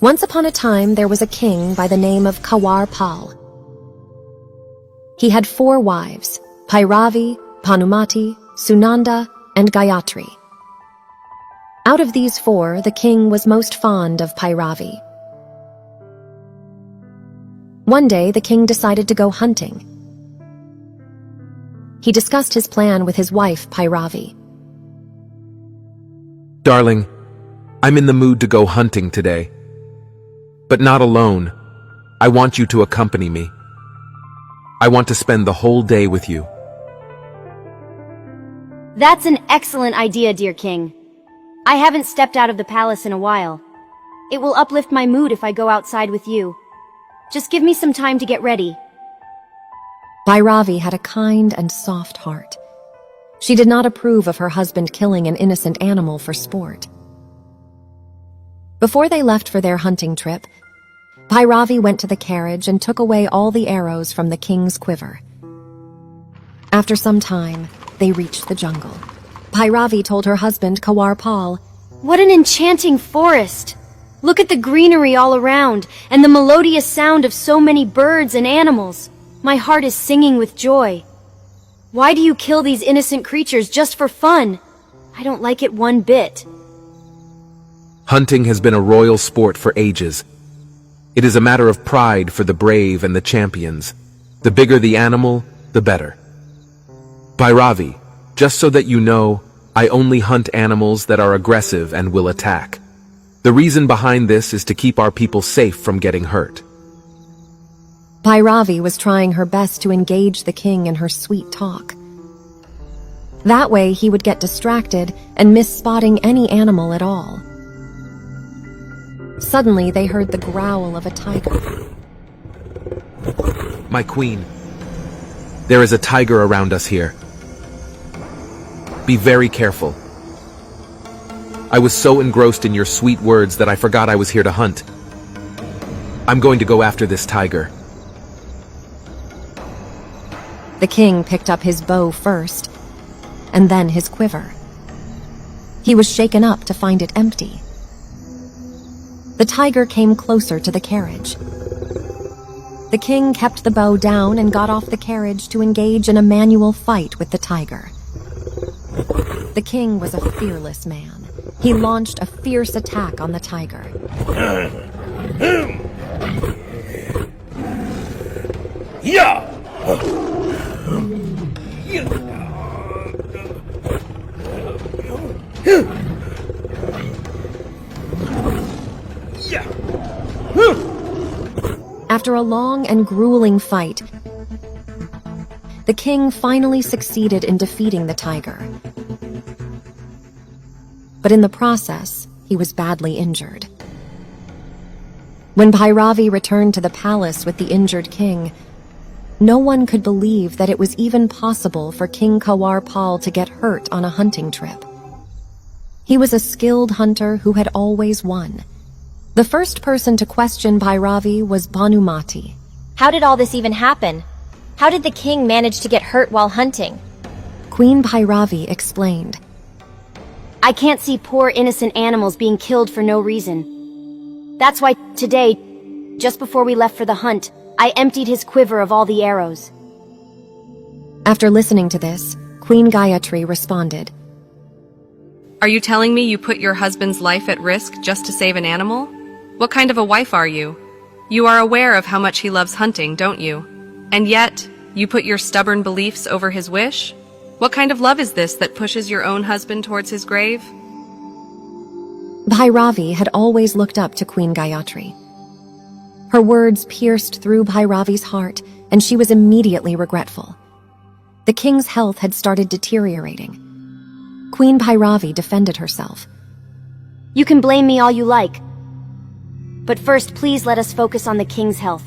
Once upon a time, there was a king by the name of Kawar Pal. He had 4 wives, Bhairavi, Bhanumati, Sunanda, and Gayatri. Out of these 4, the king was most fond of Bhairavi. One day, the king decided to go hunting. He discussed his plan with his wife, Bhairavi. Darling, I'm in the mood to go hunting today. But not alone. I want you to accompany me. I want to spend the whole day with you. That's an excellent idea, dear king. I haven't stepped out of the palace in a while. It will uplift my mood if I go outside with you. Just give me some time to get ready. Bhairavi had a kind and soft heart. She did not approve of her husband killing an innocent animal for sport. Before they left for their hunting trip, Bhairavi went to the carriage and took away all the arrows from the king's quiver. After some time, they reached the jungle. Bhairavi told her husband, Kawar Pal, "What an enchanting forest! Look at the greenery all around, and the melodious sound of so many birds and animals. My heart is singing with joy. Why do you kill these innocent creatures just for fun? I don't like it one bit." Hunting has been a royal sport for ages. It is a matter of pride for the brave and the champions. The bigger the animal, the better. Bhairavi, just so that you know, I only hunt animals that are aggressive and will attack. The reason behind this is to keep our people safe from getting hurt. Bhairavi was trying her best to engage the king in her sweet talk. That way he would get distracted and miss spotting any animal at all. Suddenly they heard the growl of a tiger. My queen, there is a tiger around us here. Be very careful. I was so engrossed in your sweet words that I forgot I was here to hunt. I'm going to go after this tiger. The king picked up his bow first, and then his quiver. He was shaken up to find it empty. The tiger came closer to the carriage. The king kept the bow down and got off the carriage to engage in a manual fight with the tiger. The king was a fearless man. He launched a fierce attack on the tiger. Yeah! After a long and grueling fight, the king finally succeeded in defeating the tiger. But in the process, he was badly injured. When Bhairavi returned to the palace with the injured king, no one could believe that it was even possible for King Kawar Pal to get hurt on a hunting trip. He was a skilled hunter who had always won. The first person to question Bhairavi was Bhanumati. How did all this even happen? How did the king manage to get hurt while hunting? Queen Bhairavi explained. I can't see poor innocent animals being killed for no reason. That's why today, just before we left for the hunt, I emptied his quiver of all the arrows. After listening to this, Queen Gayatri responded. Are you telling me you put your husband's life at risk just to save an animal? What kind of a wife are you? You are aware of how much he loves hunting, don't you? And yet, you put your stubborn beliefs over his wish? What kind of love is this that pushes your own husband towards his grave? Bhairavi had always looked up to Queen Gayatri. Her words pierced through Bhairavi's heart, and she was immediately regretful. The king's health had started deteriorating. Queen Bhairavi defended herself. You can blame me all you like. But first, please let us focus on the king's health.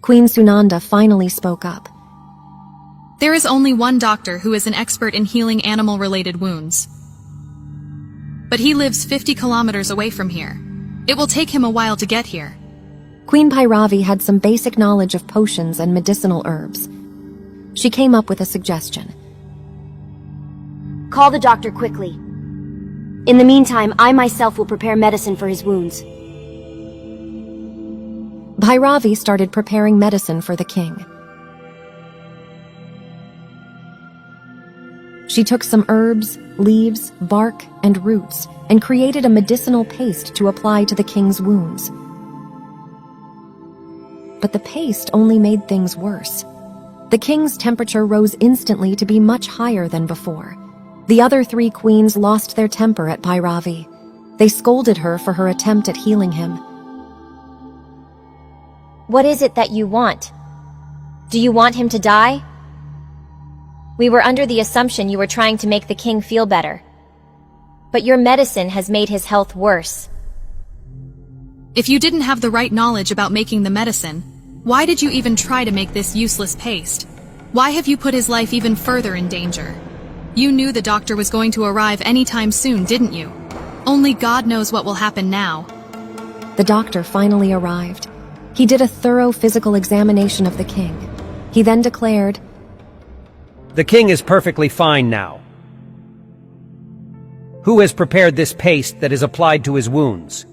Queen Sunanda finally spoke up. There is only one doctor who is an expert in healing animal-related wounds. But he lives 50 kilometers away from here. It will take him a while to get here. Queen Bhairavi had some basic knowledge of potions and medicinal herbs. She came up with a suggestion. Call the doctor quickly. In the meantime, I myself will prepare medicine for his wounds. Bhairavi started preparing medicine for the king. She took some herbs, leaves, bark, and roots and created a medicinal paste to apply to the king's wounds. But the paste only made things worse. The king's temperature rose instantly to be much higher than before. The other 3 queens lost their temper at Bhairavi. They scolded her for her attempt at healing him. What is it that you want? Do you want him to die? We were under the assumption you were trying to make the king feel better. But your medicine has made his health worse. If you didn't have the right knowledge about making the medicine, why did you even try to make this useless paste? Why have you put his life even further in danger? You knew the doctor was going to arrive anytime soon, didn't you? Only God knows what will happen now. The doctor finally arrived. He did a thorough physical examination of the king. He then declared, "The king is perfectly fine now. Who has prepared this paste that is applied to his wounds?"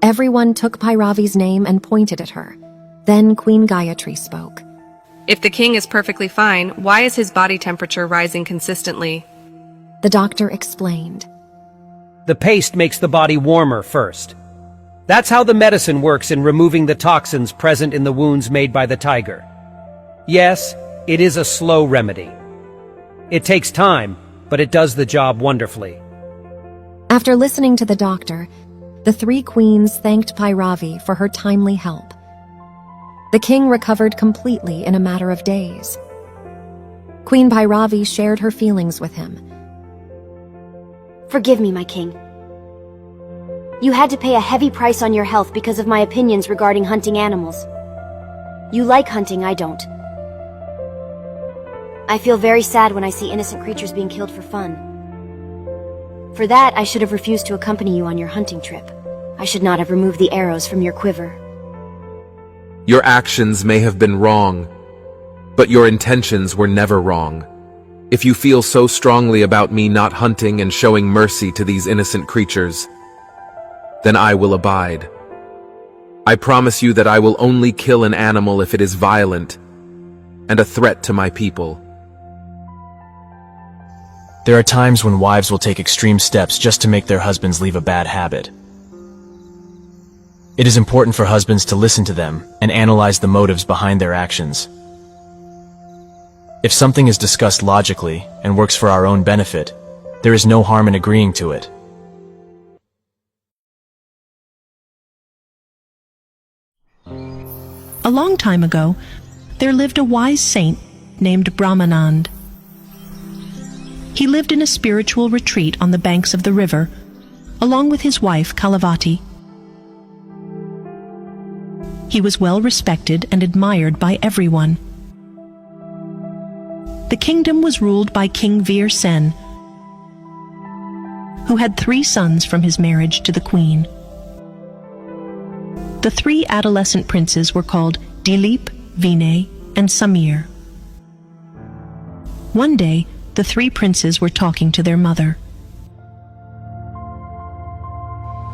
Everyone took Bhairavi's name and pointed at her. Then Queen Gayatri spoke. If the king is perfectly fine, why is his body temperature rising consistently? The doctor explained. The paste makes the body warmer first. That's how the medicine works in removing the toxins present in the wounds made by the tiger. Yes, it is a slow remedy. It takes time, but it does the job wonderfully. After listening to the doctor, the 3 queens thanked Bhairavi for her timely help. The king recovered completely in a matter of days. Queen Bhairavi shared her feelings with him. Forgive me, my king. You had to pay a heavy price on your health because of my opinions regarding hunting animals. You like hunting, I don't. I feel very sad when I see innocent creatures being killed for fun. For that, I should have refused to accompany you on your hunting trip. I should not have removed the arrows from your quiver. Your actions may have been wrong, but your intentions were never wrong. If you feel so strongly about me not hunting and showing mercy to these innocent creatures, then I will abide. I promise you that I will only kill an animal if it is violent and a threat to my people. There are times when wives will take extreme steps just to make their husbands leave a bad habit. It is important for husbands to listen to them and analyze the motives behind their actions. If something is discussed logically and works for our own benefit, there is no harm in agreeing to it. A long time ago, there lived a wise saint named Brahmanand. He lived in a spiritual retreat on the banks of the river, along with his wife Kalavati. He was well respected and admired by everyone. The kingdom was ruled by King Veer Sen, who had 3 sons from his marriage to the queen. The 3 adolescent princes were called Dilip, Vinay, and Samir. One day, the 3 princes were talking to their mother.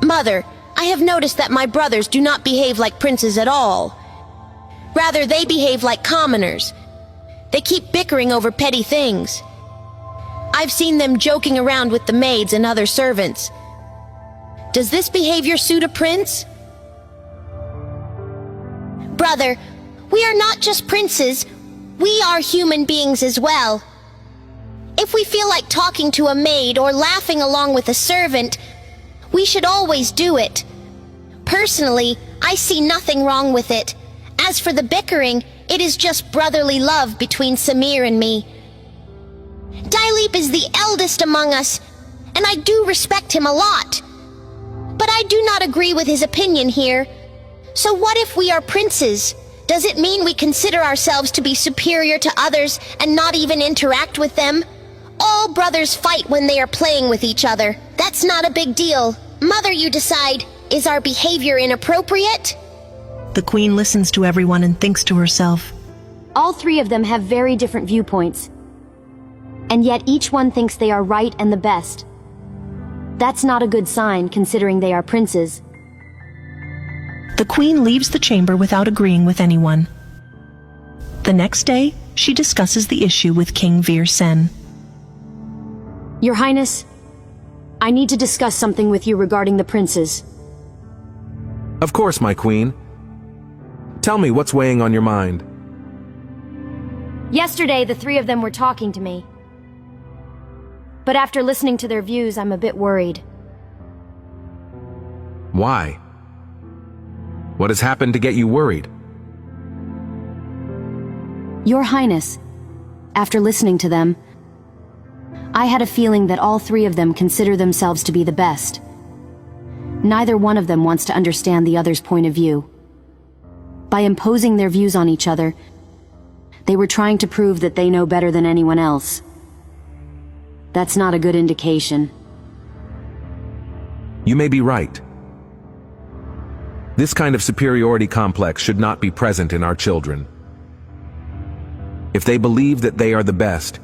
Mother, I have noticed that my brothers do not behave like princes at all. Rather, they behave like commoners. They keep bickering over petty things. I've seen them joking around with the maids and other servants. Does this behavior suit a prince? Brother, we are not just princes. We are human beings as well. If we feel like talking to a maid or laughing along with a servant, we should always do it. Personally, I see nothing wrong with it. As for the bickering, it is just brotherly love between Samir and me. Dilip is the eldest among us, and I do respect him a lot. But I do not agree with his opinion here. So what if we are princes? Does it mean we consider ourselves to be superior to others and not even interact with them? All brothers fight when they are playing with each other. That's not a big deal. Mother, you decide. Is our behavior inappropriate? The queen listens to everyone and thinks to herself, All 3 of them have very different viewpoints. And yet each one thinks they are right and the best. That's not a good sign, considering they are princes. The queen leaves the chamber without agreeing with anyone. The next day, she discusses the issue with King Vir Sen. Your Highness, I need to discuss something with you regarding the princes. Of course, my queen. Tell me what's weighing on your mind. Yesterday, the three of them were talking to me. But after listening to their views, I'm a bit worried. Why? What has happened to get you worried? Your Highness, after listening to them, I had a feeling that all three of them consider themselves to be the best. Neither one of them wants to understand the other's point of view. By imposing their views on each other, they were trying to prove that they know better than anyone else. That's not a good indication. You may be right. This kind of superiority complex should not be present in our children. If they believe that they are the best,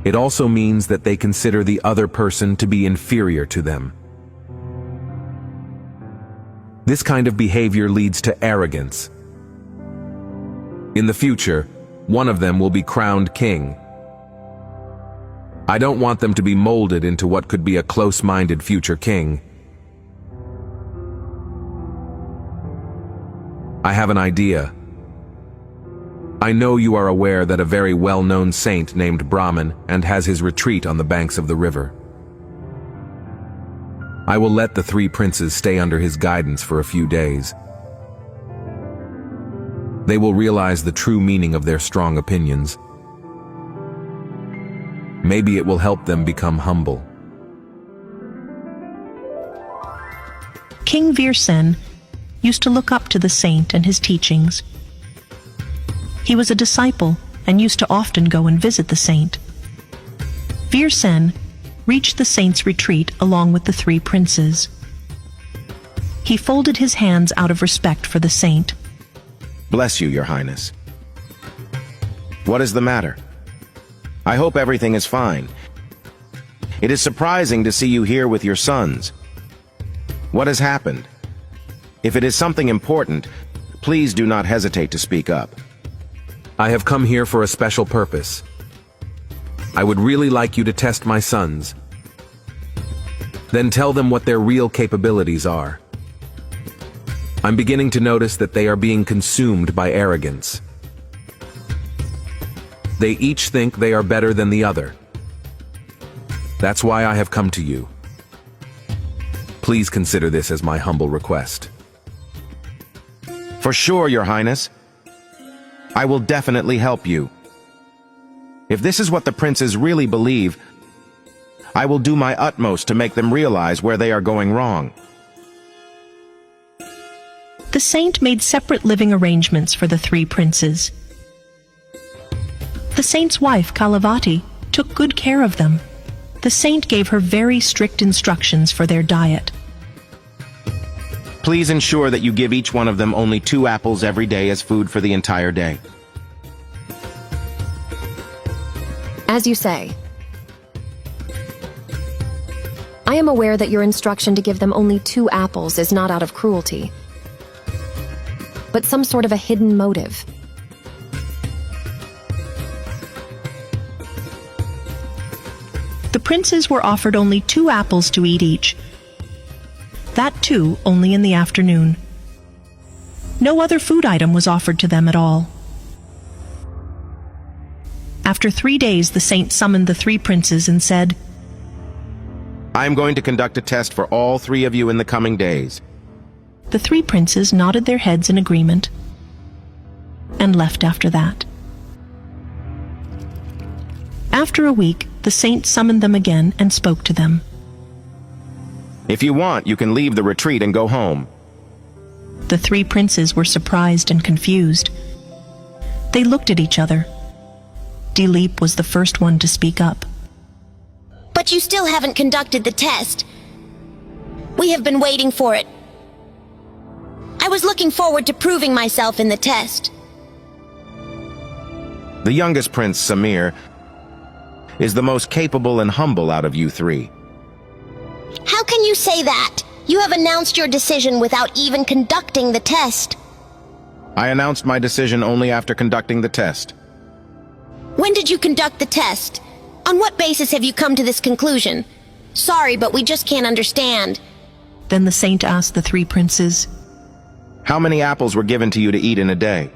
it also means that they consider the other person to be inferior to them. This kind of behavior leads to arrogance. In the future, one of them will be crowned king. I don't want them to be molded into what could be a close-minded future king. I have an idea. I know you are aware that a very well-known saint named Brahman and has his retreat on the banks of the river. I will let the three princes stay under his guidance for a few days. They will realize the true meaning of their strong opinions. Maybe it will help them become humble. King Vir Sen used to look up to the saint and his teachings. He was a disciple and used to often go and visit the saint. Vir Sen reached the saint's retreat along with the three princes. He folded his hands out of respect for the saint. Bless you, Your Highness. What is the matter? I hope everything is fine. It is surprising to see you here with your sons. What has happened? If it is something important, please do not hesitate to speak up. I have come here for a special purpose. I would really like you to test my sons. Then tell them what their real capabilities are. I'm beginning to notice that they are being consumed by arrogance. They each think they are better than the other. That's why I have come to you. Please consider this as my humble request. For sure, Your Highness. I will definitely help you. If this is what the princes really believe, I will do my utmost to make them realize where they are going wrong. The saint made separate living arrangements for the three princes. The saint's wife, Kalavati, took good care of them. The saint gave her very strict instructions for their diet. Please ensure that you give each one of them only 2 apples every day as food for the entire day. As you say. I am aware that your instruction to give them only 2 apples is not out of cruelty, but some sort of a hidden motive. The princes were offered only 2 apples to eat each. That too only in the afternoon. No other food item was offered to them at all. After 3 days, the saint summoned the 3 princes and said, I am going to conduct a test for all 3 of you in the coming days. The 3 princes nodded their heads in agreement and left after that. After a week, the saint summoned them again and spoke to them. If you want, you can leave the retreat and go home. The 3 princes were surprised and confused. They looked at each other. Dilip was the first one to speak up. But you still haven't conducted the test. We have been waiting for it. I was looking forward to proving myself in the test. The youngest prince, Samir, is the most capable and humble out of you 3. How can you say that? You have announced your decision without even conducting the test. I announced my decision only after conducting the test. When did you conduct the test? On what basis have you come to this conclusion? Sorry, but we just can't understand. Then the saint asked the three princes. How many apples were given to you to eat in a day?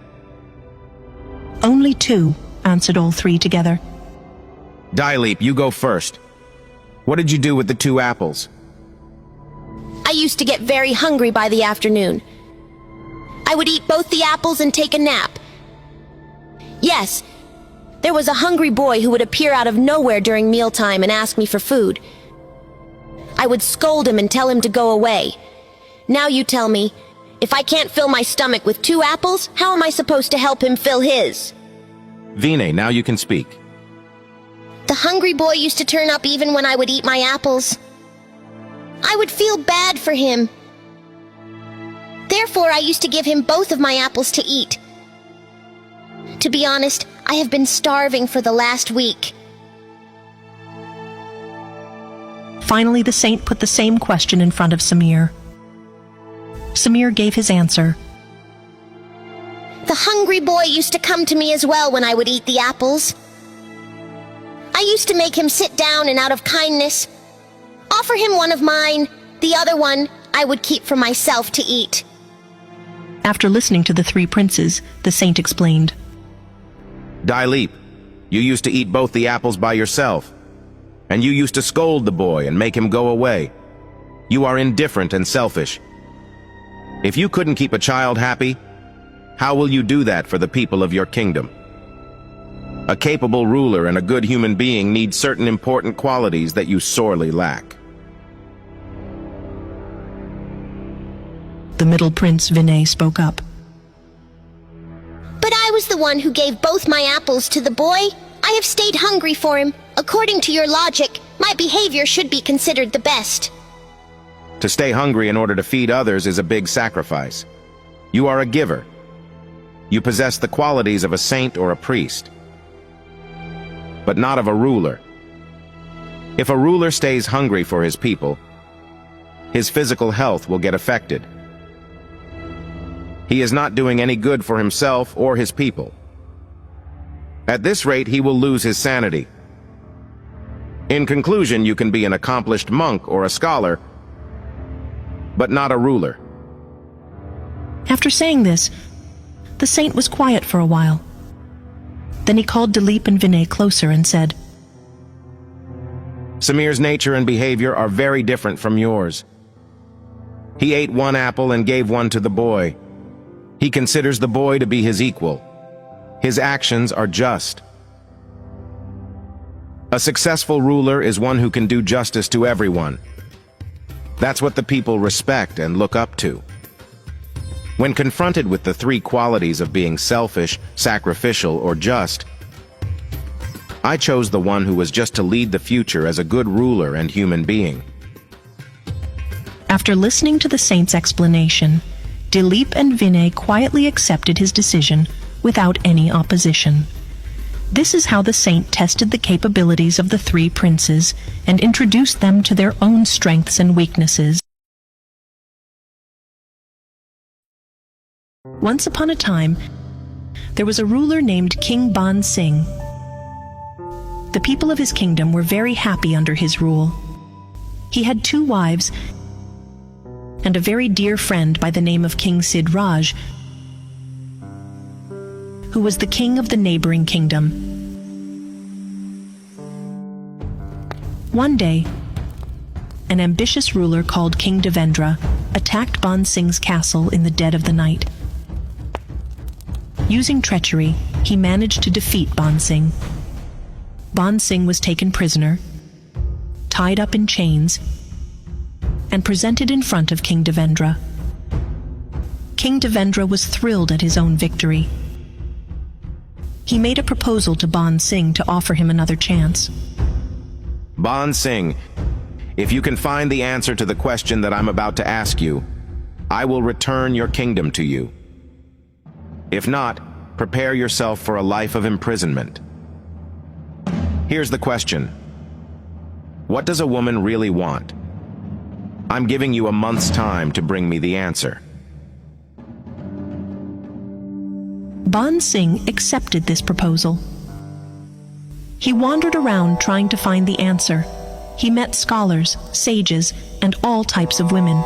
Only 2, answered all 3 together. Dileep, you go first. What did you do with the 2 apples? I used to get very hungry by the afternoon. I would eat both the apples and take a nap. Yes, there was a hungry boy who would appear out of nowhere during mealtime and ask me for food. I would scold him and tell him to go away. Now you tell me, if I can't fill my stomach with 2 apples, how am I supposed to help him fill his? Vinay, now you can speak. The hungry boy used to turn up even when I would eat my apples. I would feel bad for him. Therefore, I used to give him both of my apples to eat. To be honest, I have been starving for the last week. Finally, the saint put the same question in front of Samir. Samir gave his answer. The hungry boy used to come to me as well when I would eat the apples. I used to make him sit down and out of kindness, offer him one of mine, the other one I would keep for myself to eat. After listening to the 3 princes, the saint explained. Dileep, you used to eat both the apples by yourself, and you used to scold the boy and make him go away. You are indifferent and selfish. If you couldn't keep a child happy, how will you do that for the people of your kingdom? A capable ruler and a good human being need certain important qualities that you sorely lack. The middle prince, Vinay, spoke up. But I was the one who gave both my apples to the boy. I have stayed hungry for him. According to your logic, my behavior should be considered the best. To stay hungry in order to feed others is a big sacrifice. You are a giver. You possess the qualities of a saint or a priest, but not of a ruler. If a ruler stays hungry for his people, his physical health will get affected. He is not doing any good for himself or his people. At this rate, he will lose his sanity. In conclusion, you can be an accomplished monk or a scholar, but not a ruler. After saying this, the saint was quiet for a while. Then he called Dileep and Vinay closer and said, Samir's nature and behavior are very different from yours. He ate 1 apple and gave 1 to the boy. He considers the boy to be his equal. His actions are just. A successful ruler is one who can do justice to everyone. That's what the people respect and look up to. When confronted with the 3 qualities of being selfish, sacrificial, or just, I chose the one who was just to lead the future as a good ruler and human being. After listening to the saint's explanation, Dileep and Vinay quietly accepted his decision without any opposition. This is how the saint tested the capabilities of the 3 princes and introduced them to their own strengths and weaknesses. Once upon a time, there was a ruler named King Ban Singh. The people of his kingdom were very happy under his rule. He had 2 wives and a very dear friend by the name of King Sid Raj, who was the king of the neighboring kingdom. One day, an ambitious ruler called King Devendra attacked Ban Singh's castle in the dead of the night. Using treachery, he managed to defeat Ban Singh. Ban Singh was taken prisoner, tied up in chains, and presented in front of King Devendra. King Devendra was thrilled at his own victory. He made a proposal to Ban Singh to offer him another chance. Ban Singh, if you can find the answer to the question that I'm about to ask you, I will return your kingdom to you. If not, prepare yourself for a life of imprisonment. Here's the question. What does a woman really want? I'm giving you a month's time to bring me the answer. Ban Singh accepted this proposal. He wandered around trying to find the answer. He met scholars, sages, and all types of women.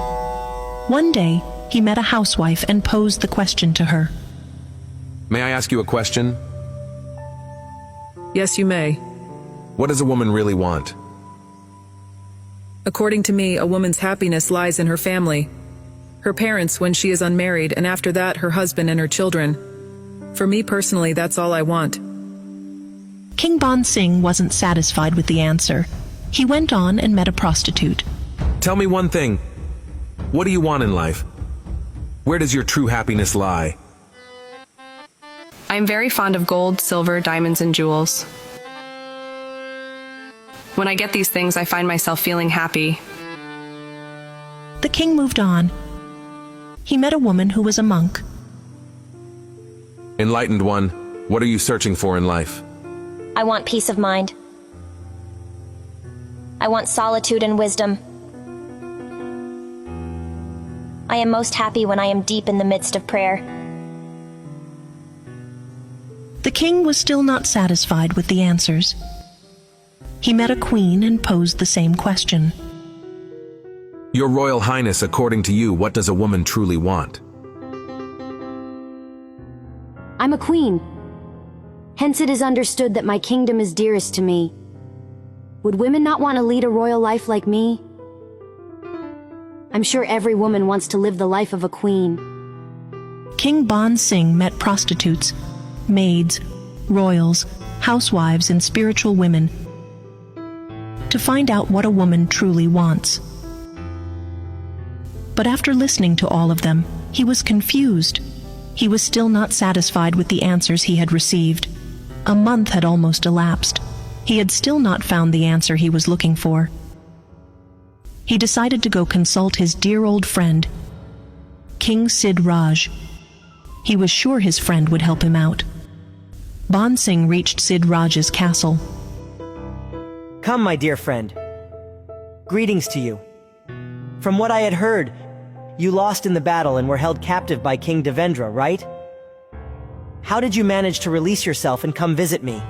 One day, he met a housewife and posed the question to her. May I ask you a question? Yes, you may. What does a woman really want? According to me, a woman's happiness lies in her family. Her parents when she is unmarried, and after that, her husband and her children. For me personally, that's all I want. King Ban Singh wasn't satisfied with the answer. He went on and met a prostitute. Tell me one thing. What do you want in life? Where does your true happiness lie? I'm very fond of gold, silver, diamonds, and jewels. When I get these things, I find myself feeling happy. The king moved on. He met a woman who was a monk. Enlightened one, what are you searching for in life? I want peace of mind. I want solitude and wisdom. I am most happy when I am deep in the midst of prayer. The king was still not satisfied with the answers. He met a queen and posed the same question. Your Royal Highness, according to you, what does a woman truly want? I'm a queen. Hence it is understood that my kingdom is dearest to me. Would women not want to lead a royal life like me? I'm sure every woman wants to live the life of a queen. King Ban Singh met prostitutes, maids, royals, housewives, and spiritual women to find out what a woman truly wants. But after listening to all of them, he was confused. He was still not satisfied with the answers he had received. A month had almost elapsed. He had still not found the answer he was looking for. He decided to go consult his dear old friend, King Sid Raj. He was sure his friend would help him out. Ban Singh reached Sid Raj's castle. Come, my dear friend. Greetings to you. From what I had heard, you lost in the battle and were held captive by King Devendra, right? How did you manage to release yourself and come visit me?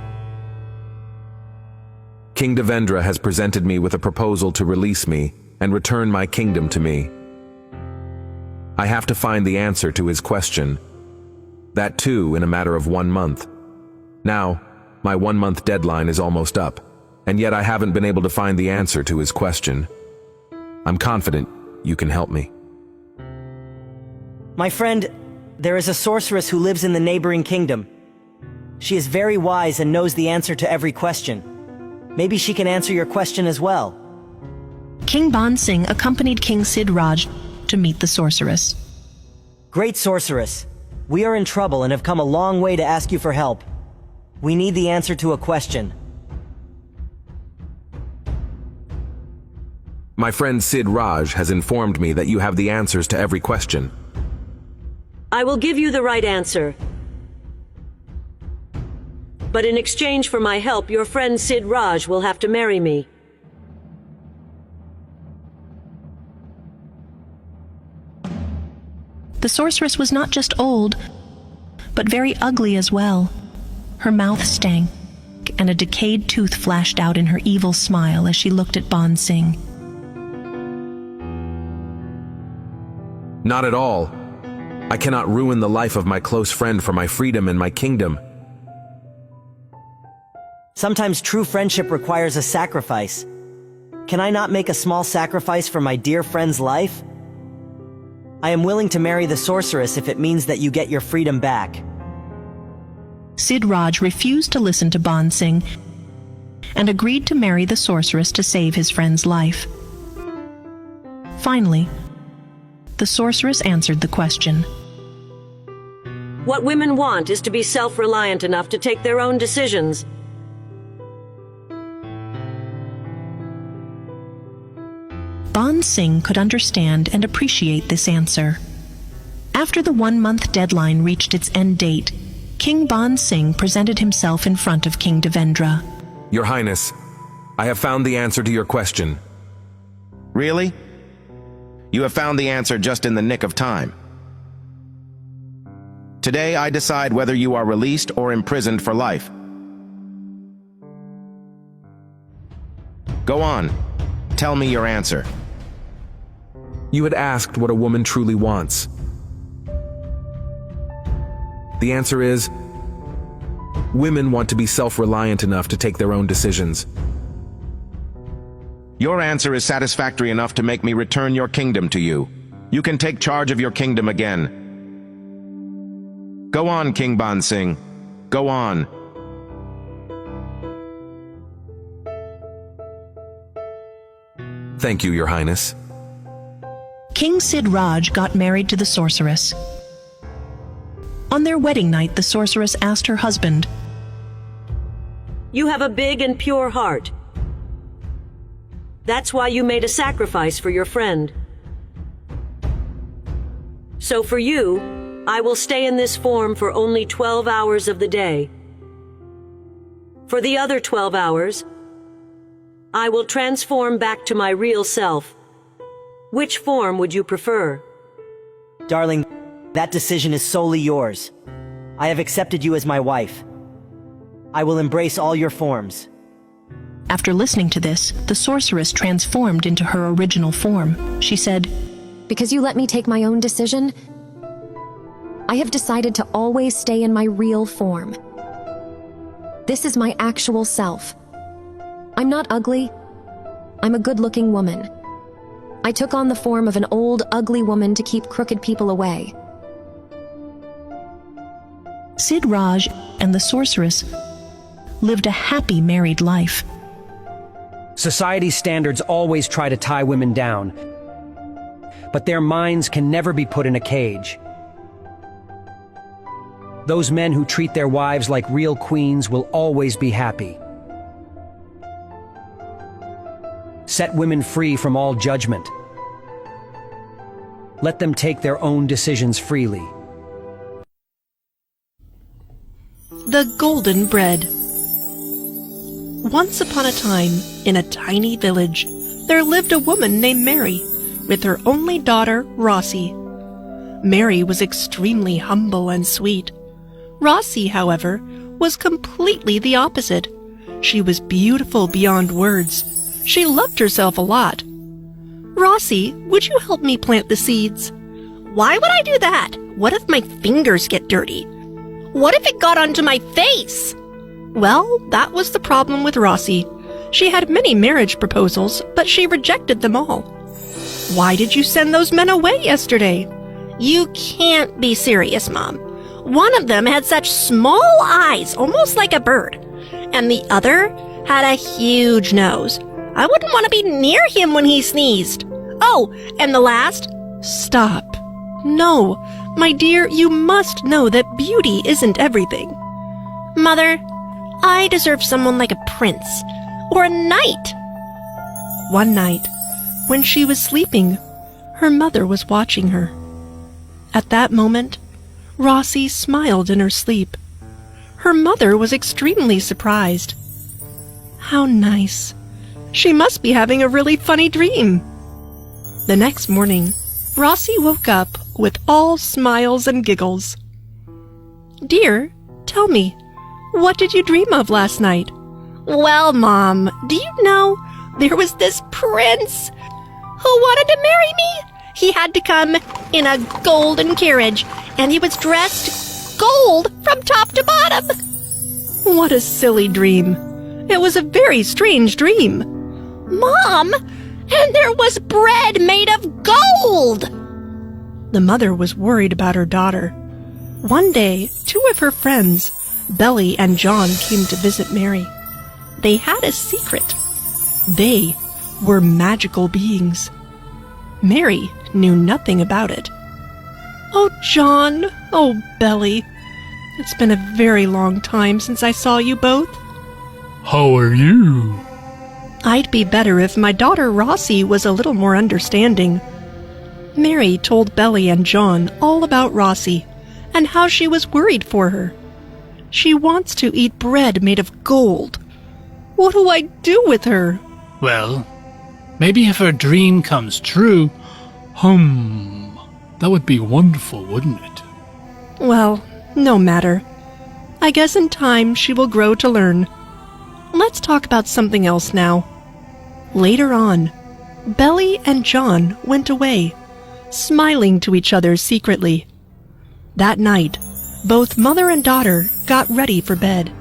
King Devendra has presented me with a proposal to release me and return my kingdom to me. I have to find the answer to his question. That too in a matter of 1 month. Now, my 1-month deadline is almost up, and yet I haven't been able to find the answer to his question. I'm confident you can help me. My friend, there is a sorceress who lives in the neighboring kingdom. She is very wise and knows the answer to every question. Maybe she can answer your question as well. King Ban Singh accompanied King Sid Raj to meet the sorceress. Great sorceress, we are in trouble and have come a long way to ask you for help. We need the answer to a question. My friend Sid Raj has informed me that you have the answers to every question. I will give you the right answer. But in exchange for my help, your friend Sid Raj will have to marry me. The sorceress was not just old, but very ugly as well. Her mouth stank, and a decayed tooth flashed out in her evil smile as she looked at Ban Singh. Not at all. I cannot ruin the life of my close friend for my freedom and my kingdom. Sometimes true friendship requires a sacrifice. Can I not make a small sacrifice for my dear friend's life? I am willing to marry the sorceress if it means that you get your freedom back. Sid Raj refused to listen to Ban Singh and agreed to marry the sorceress to save his friend's life. Finally, the sorceress answered the question. What women want is to be self-reliant enough to take their own decisions. Ban Singh could understand and appreciate this answer. After the 1-month deadline reached its end date, King Ban Singh presented himself in front of King Devendra. Your Highness, I have found the answer to your question. Really? You have found the answer just in the nick of time. Today I decide whether you are released or imprisoned for life. Go on. Tell me your answer. You had asked what a woman truly wants. The answer is, women want to be self-reliant enough to take their own decisions. Your answer is satisfactory enough to make me return your kingdom to you. You can take charge of your kingdom again. Go on, King Bansing. Go on. Thank you, Your Highness. King Sid Raj got married to the sorceress. On their wedding night, the sorceress asked her husband, You have a big and pure heart. That's why you made a sacrifice for your friend. So for you, I will stay in this form for only 12 hours of the day. For the other 12 hours, I will transform back to my real self. Which form would you prefer? Darling, that decision is solely yours. I have accepted you as my wife. I will embrace all your forms. After listening to this, the sorceress transformed into her original form. She said, Because you let me take my own decision, I have decided to always stay in my real form. This is my actual self. I'm not ugly. I'm a good-looking woman. I took on the form of an old, ugly woman to keep crooked people away. Sid Raj and the sorceress lived a happy married life. Society's standards always try to tie women down, but their minds can never be put in a cage. Those men who treat their wives like real queens will always be happy. Set women free from all judgment. Let them take their own decisions freely. The Golden Bread. Once upon a time, in a tiny village, there lived a woman named Mary, with her only daughter, Rossi. Mary was extremely humble and sweet. Rossi, however, was completely the opposite. She was beautiful beyond words. She loved herself a lot. Rossi, would you help me plant the seeds? Why would I do that? What if my fingers get dirty? What if it got onto my face? Well, that was the problem with Rossi. She had many marriage proposals, but she rejected them all. Why did you send those men away yesterday? You can't be serious, Mom. One of them had such small eyes, almost like a bird, and the other had a huge nose. I wouldn't want to be near him when he sneezed. Oh, and the last? Stop. No, my dear, you must know that beauty isn't everything. Mother, I deserve someone like a prince, or a knight. One night, when she was sleeping, her mother was watching her. At that moment, Rossi smiled in her sleep. Her mother was extremely surprised. How nice. She must be having a really funny dream. The next morning, Rossi woke up with all smiles and giggles. Dear, tell me, what did you dream of last night? Well, Mom, do you know there was this prince who wanted to marry me? He had to come in a golden carriage, and he was dressed gold from top to bottom. What a silly dream. It was a very strange dream. Mom, and there was bread made of gold! The mother was worried about her daughter. One day, two of her friends, Belly and John, came to visit Mary. They had a secret. They were magical beings. Mary knew nothing about it. Oh, John! Oh, Belly! It's been a very long time since I saw you both. How are you? I'd be better if my daughter Rossi was a little more understanding. Mary told Belly and John all about Rossi and how she was worried for her. She wants to eat bread made of gold. What do I do with her? Well, maybe if her dream comes true, That would be wonderful, wouldn't it? Well, no matter. I guess in time she will grow to learn. Let's talk about something else now. Later on, Belly and John went away, smiling to each other secretly. That night, both mother and daughter got ready for bed.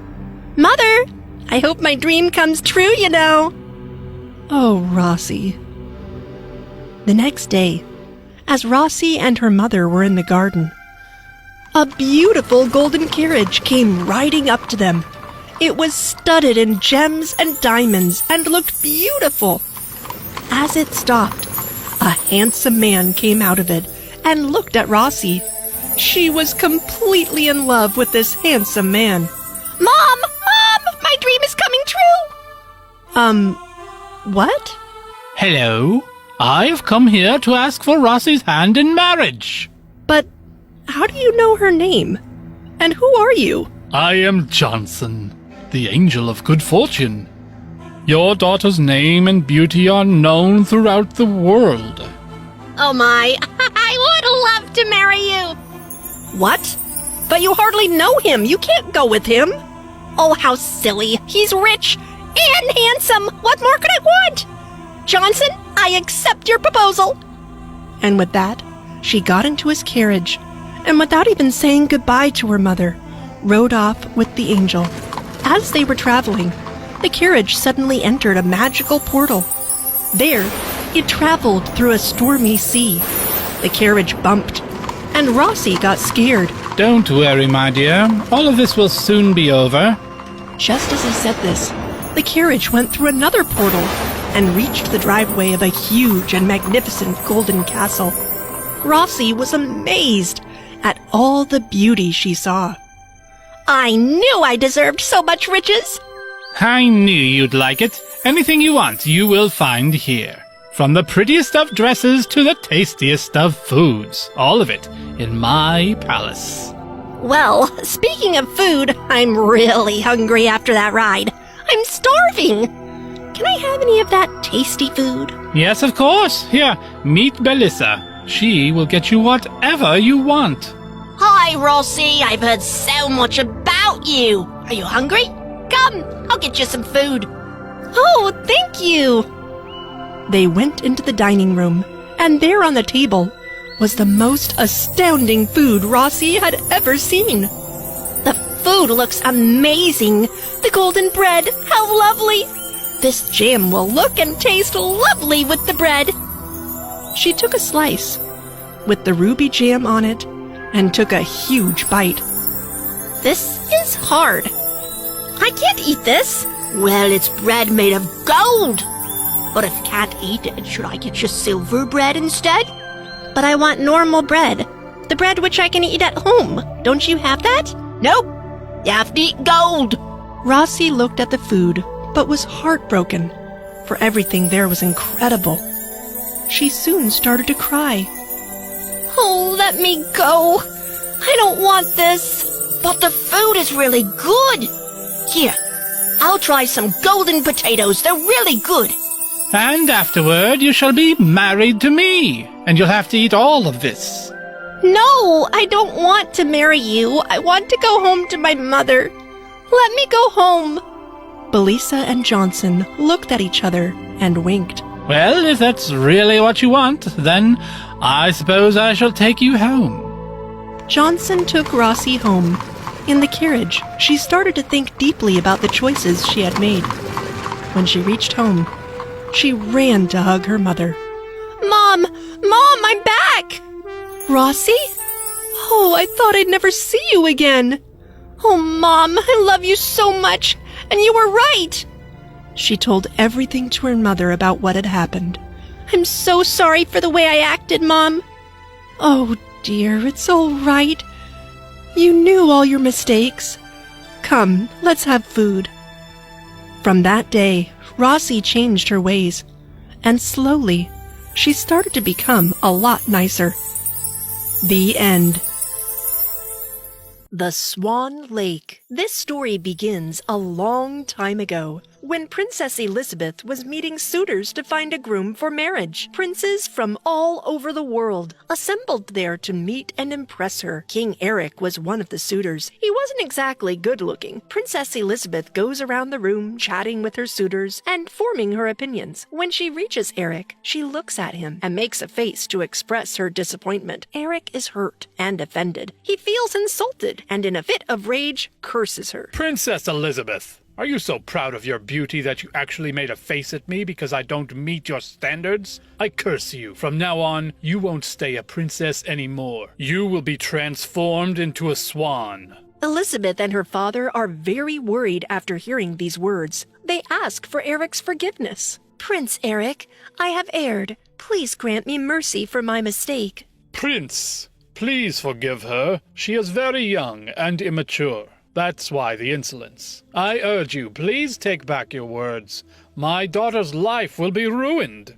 Mother, I hope my dream comes true, you know. Oh, Rossi. The next day, as Rossi and her mother were in the garden, a beautiful golden carriage came riding up to them. It was studded in gems and diamonds and looked beautiful. As it stopped, a handsome man came out of it and looked at Rossi. She was completely in love with this handsome man. Mom! My dream is coming true! What? Hello. I've come here to ask for Rossi's hand in marriage. But how do you know her name? And who are you? I am Johnson, the angel of good fortune. Your daughter's name and beauty are known throughout the world. Oh my, I would love to marry you! What? But you hardly know him. You can't go with him. Oh, how silly. He's rich and handsome. What more could I want? Johnson, I accept your proposal. And with that, she got into his carriage, and without even saying goodbye to her mother, rode off with the angel. As they were traveling, the carriage suddenly entered a magical portal. There, it traveled through a stormy sea. The carriage bumped, and Rossi got scared. Don't worry, my dear. All of this will soon be over. Just as he said this, the carriage went through another portal and reached the driveway of a huge and magnificent golden castle. Rossi was amazed at all the beauty she saw. I knew I deserved so much riches. I knew you'd like it. Anything you want, you will find here. From the prettiest of dresses to the tastiest of foods. All of it in my palace. Well, speaking of food, I'm really hungry after that ride. I'm starving. Can I have any of that tasty food? Yes, of course. Here, meet Belissa. She will get you whatever you want. Hi, Rossi. I've heard so much about you. Are you hungry? Come, I'll get you some food. Oh, thank you. They went into the dining room, and there on the table was the most astounding food Rossi had ever seen. The food looks amazing. The golden bread, how lovely. This jam will look and taste lovely with the bread. She took a slice with the ruby jam on it and took a huge bite. This is hard. I can't eat this. Well, it's bread made of gold. But if you can't eat it, should I get you silver bread instead? But I want normal bread. The bread which I can eat at home. Don't you have that? Nope. You have to eat gold. Rossi looked at the food, but was heartbroken, for everything there was incredible. She soon started to cry. Oh, let me go. I don't want this. But the food is really good. Here, I'll try some golden potatoes. They're really good. And afterward, you shall be married to me, and you'll have to eat all of this. No, I don't want to marry you. I want to go home to my mother. Let me go home. Belissa and Johnson looked at each other and winked. Well, if that's really what you want, then I suppose I shall take you home. Johnson took Rossi home. In the carriage, she started to think deeply about the choices she had made. When she reached home, she ran to hug her mother. Mom, I'm back! Rossi? Oh, I thought I'd never see you again. Oh, Mom, I love you so much, and you were right. She told everything to her mother about what had happened. I'm so sorry for the way I acted, Mom. Oh, dear, it's all right. You knew all your mistakes. Come, let's have food. From that day, Rossi changed her ways, and slowly, she started to become a lot nicer. The end. The Swan Lake. This story begins a long time ago. when Princess Elizabeth was meeting suitors to find a groom for marriage. Princes from all over the world assembled there to meet and impress her. King Eric was one of the suitors. He wasn't exactly good-looking. Princess Elizabeth goes around the room chatting with her suitors and forming her opinions. When she reaches Eric, she looks at him and makes a face to express her disappointment. Eric is hurt and offended. He feels insulted and in a fit of rage curses her. Princess Elizabeth, are you so proud of your beauty that you actually made a face at me because I don't meet your standards? I curse you. From now on, you won't stay a princess anymore. You will be transformed into a swan. Elizabeth and her father are very worried after hearing these words. They ask for Eric's forgiveness. Prince Eric, I have erred. Please grant me mercy for my mistake. Prince, please forgive her. She is very young and immature. That's why the insolence. I urge you, please take back your words. My daughter's life will be ruined.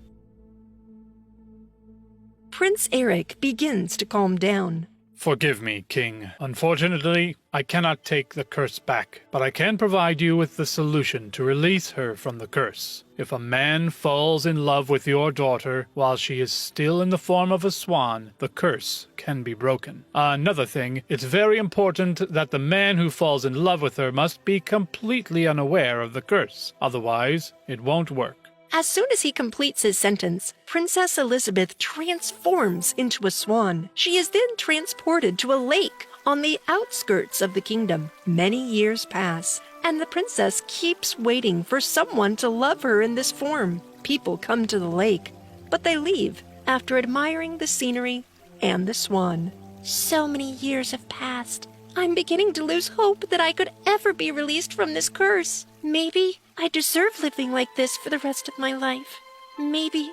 Prince Eric begins to calm down. Forgive me, King. Unfortunately, I cannot take the curse back, but I can provide you with the solution to release her from the curse. If a man falls in love with your daughter while she is still in the form of a swan, the curse can be broken. Another thing, it's very important that the man who falls in love with her must be completely unaware of the curse. Otherwise, it won't work. As soon as he completes his sentence, Princess Elizabeth transforms into a swan. She is then transported to a lake on the outskirts of the kingdom. Many years pass, and the princess keeps waiting for someone to love her in this form. People come to the lake, but they leave after admiring the scenery and the swan. So many years have passed. I'm beginning to lose hope that I could ever be released from this curse. Maybe I deserve living like this for the rest of my life. Maybe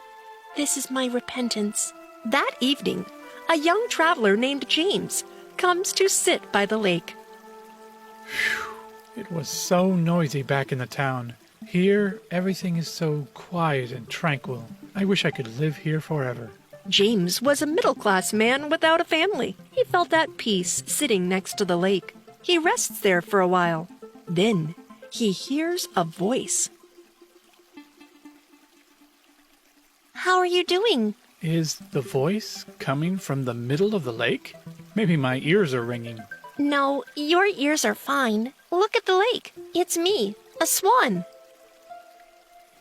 this is my repentance. That evening, a young traveler named James comes to sit by the lake. It was so noisy back in the town. Here, everything is so quiet and tranquil. I wish I could live here forever. James was a middle-class man without a family. He felt at peace sitting next to the lake. He rests there for a while. Then he hears a voice. How are you doing? Is the voice coming from the middle of the lake? Maybe my ears are ringing. No, your ears are fine. Look at the lake. It's me, a swan.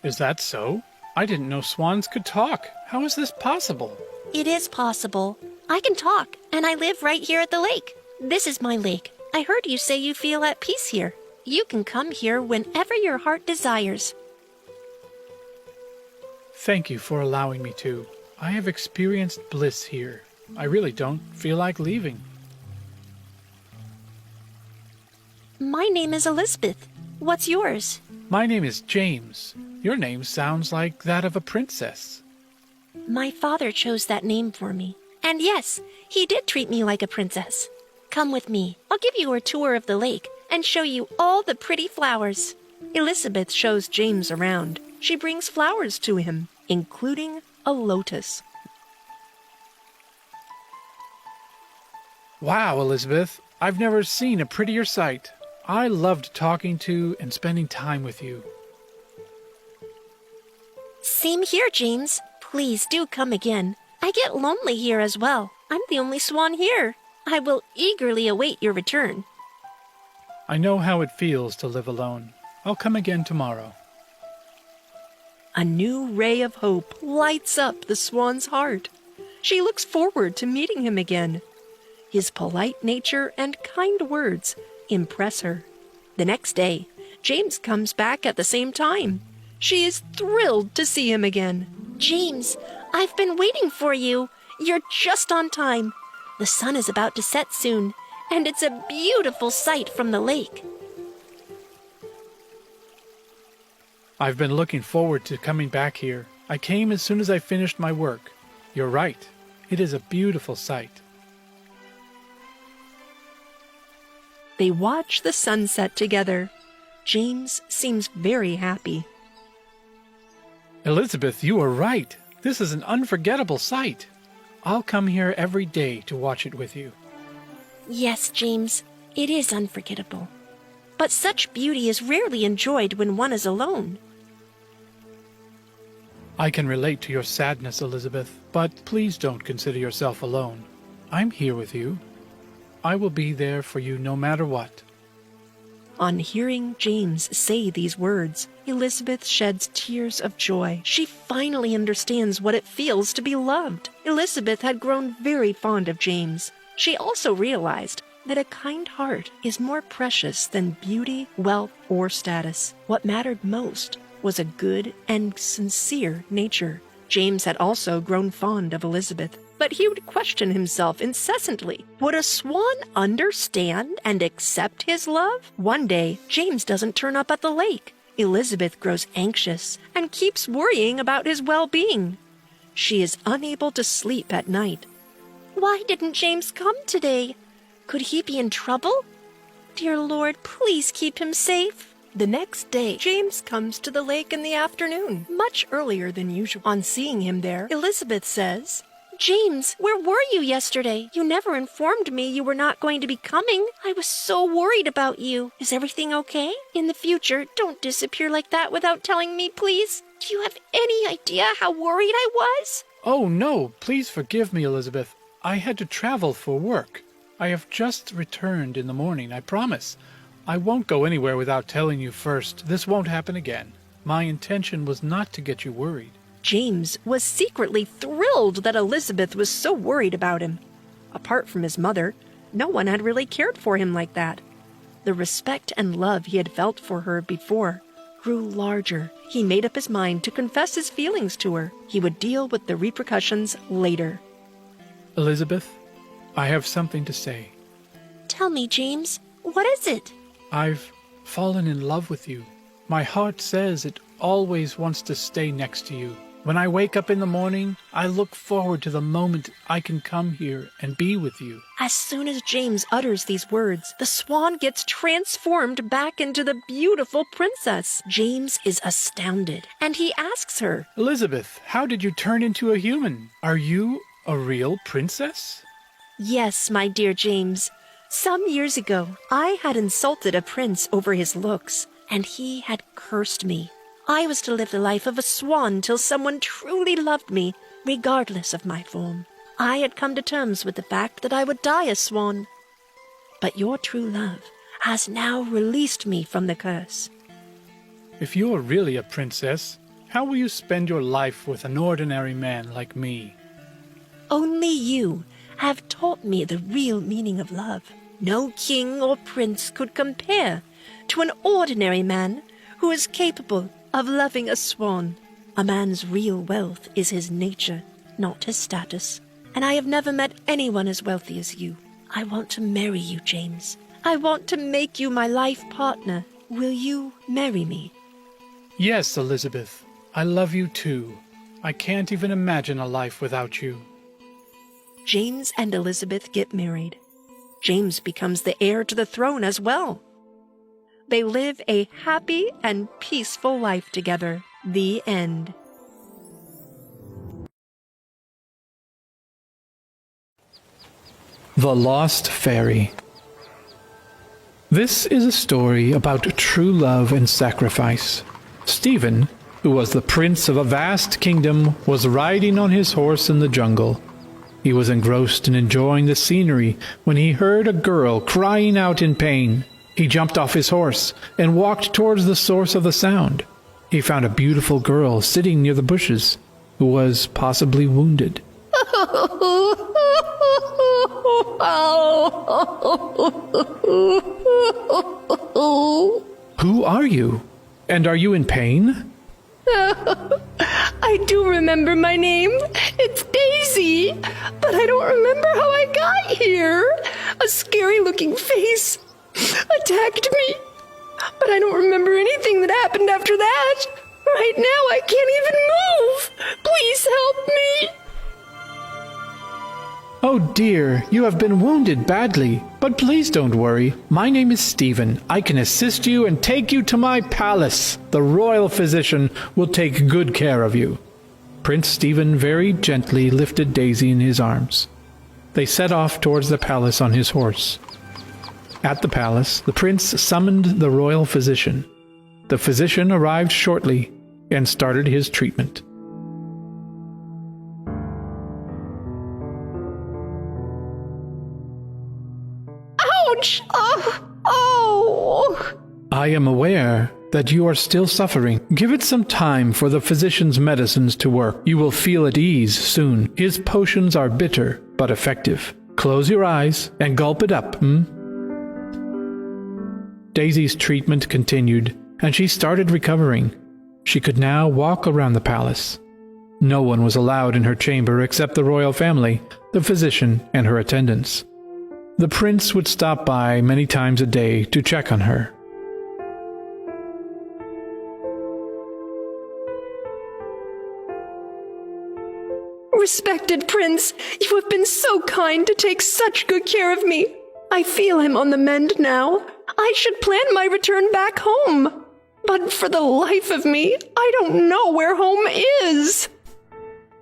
Is that so? I didn't know swans could talk. How is this possible? It is possible. I can talk, and I live right here at the lake. This is my lake. I heard you say you feel at peace here. You can come here whenever your heart desires. Thank you for allowing me to. I have experienced bliss here. I really don't feel like leaving. My name is Elizabeth. What's yours? My name is James. Your name sounds like that of a princess. My father chose that name for me. And yes, he did treat me like a princess. Come with me. I'll give you a tour of the lake and show you all the pretty flowers. Elizabeth shows James around. She brings flowers to him, including a lotus. Wow, Elizabeth. I've never seen a prettier sight. I loved talking to and spending time with you. Same here, James. Please do come again. I get lonely here as well. I'm the only swan here. I will eagerly await your return. I know how it feels to live alone. I'll come again tomorrow. A new ray of hope lights up the swan's heart. She looks forward to meeting him again. His polite nature and kind words impress her. The next day, James comes back at the same time. She is thrilled to see him again. James, I've been waiting for you. You're just on time. The sun is about to set soon, and it's a beautiful sight from the lake. I've been looking forward to coming back here. I came as soon as I finished my work. You're right. It is a beautiful sight. They watch the sunset together. James seems very happy. Elizabeth, you are right. This is an unforgettable sight. I'll come here every day to watch it with you. Yes, James, it is unforgettable. but such beauty is rarely enjoyed when one is alone. I can relate to your sadness, Elizabeth, but please don't consider yourself alone. I'm here with you. I will be there for you no matter what. On hearing James say these words, Elizabeth sheds tears of joy. She finally understands what it feels to be loved. Elizabeth had grown very fond of James. She also realized that a kind heart is more precious than beauty, wealth, or status. What mattered most was a good and sincere nature. James had also grown fond of Elizabeth, but he would question himself incessantly. Would a swan understand and accept his love? One day, James doesn't turn up at the lake. Elizabeth grows anxious and keeps worrying about his well-being. She is unable to sleep at night. Why didn't James come today? Could he be in trouble? Dear Lord, please keep him safe. The next day, James comes to the lake in the afternoon, much earlier than usual. On seeing him there, Elizabeth says, James, where were you yesterday? You never informed me you were not going to be coming. I was so worried about you. Is everything okay? In the future, don't disappear like that without telling me, please. Do you have any idea how worried I was? Oh, no, please forgive me, Elizabeth. I had to travel for work. I have just returned in the morning, I promise. I won't go anywhere without telling you first. This won't happen again. My intention was not to get you worried. James was secretly thrilled that Elizabeth was so worried about him. Apart from his mother, no one had really cared for him like that. The respect and love he had felt for her before grew larger. He made up his mind to confess his feelings to her. He would deal with the repercussions later. Elizabeth, I have something to say. Tell me, James, what is it? I've fallen in love with you. My heart says it always wants to stay next to you. When I wake up in the morning, I look forward to the moment I can come here and be with you. As soon as James utters these words, the swan gets transformed back into the beautiful princess. James is astounded, and he asks her, Elizabeth, how did you turn into a human? Are you a real princess? Yes, my dear James. Some years ago, I had insulted a prince over his looks, and he had cursed me. I was to live the life of a swan till someone truly loved me, regardless of my form. I had come to terms with the fact that I would die a swan. But your true love has now released me from the curse. If you're really a princess, how will you spend your life with an ordinary man like me? Only you have taught me the real meaning of love. No king or prince could compare to an ordinary man who is capable of loving a swan. A man's real wealth is his nature, not his status. And I have never met anyone as wealthy as you. I want to marry you, James. I want to make you my life partner. Will you marry me? Yes, Elizabeth. I love you too. I can't even imagine a life without you. James and Elizabeth get married. James becomes the heir to the throne as well. They live a happy and peaceful life together. The end. The Lost Fairy. This is a story about true love and sacrifice. Stephen, who was the prince of a vast kingdom, was riding on his horse in the jungle. He was engrossed in enjoying the scenery when he heard a girl crying out in pain. He jumped off his horse and walked towards the source of the sound. He found a beautiful girl sitting near the bushes, who was possibly wounded. Who are you? And are you in pain? I do remember my name. It's Daisy. But I don't remember how I got here. A scary-looking face attacked me. But I don't remember anything that happened after that. Right now, I can't even move. Please help me. Oh dear, you have been wounded badly. But please don't worry. My name is Stephen. I can assist you and take you to my palace. The royal physician will take good care of you. Prince Stephen very gently lifted Daisy in his arms. They set off towards the palace on his horse. At the palace, the prince summoned the royal physician. The physician arrived shortly and started his treatment. Ouch! Oh! I am aware that you are still suffering. Give it some time for the physician's medicines to work. You will feel at ease soon. His potions are bitter, but effective. Close your eyes and gulp it up, Daisy's treatment continued, and she started recovering. She could now walk around the palace. No one was allowed in her chamber except the royal family, the physician, and her attendants. The prince would stop by many times a day to check on her. Respected Prince, you have been so kind to take such good care of me. I feel I'm on the mend now. I should plan my return back home. But for the life of me, I don't know where home is.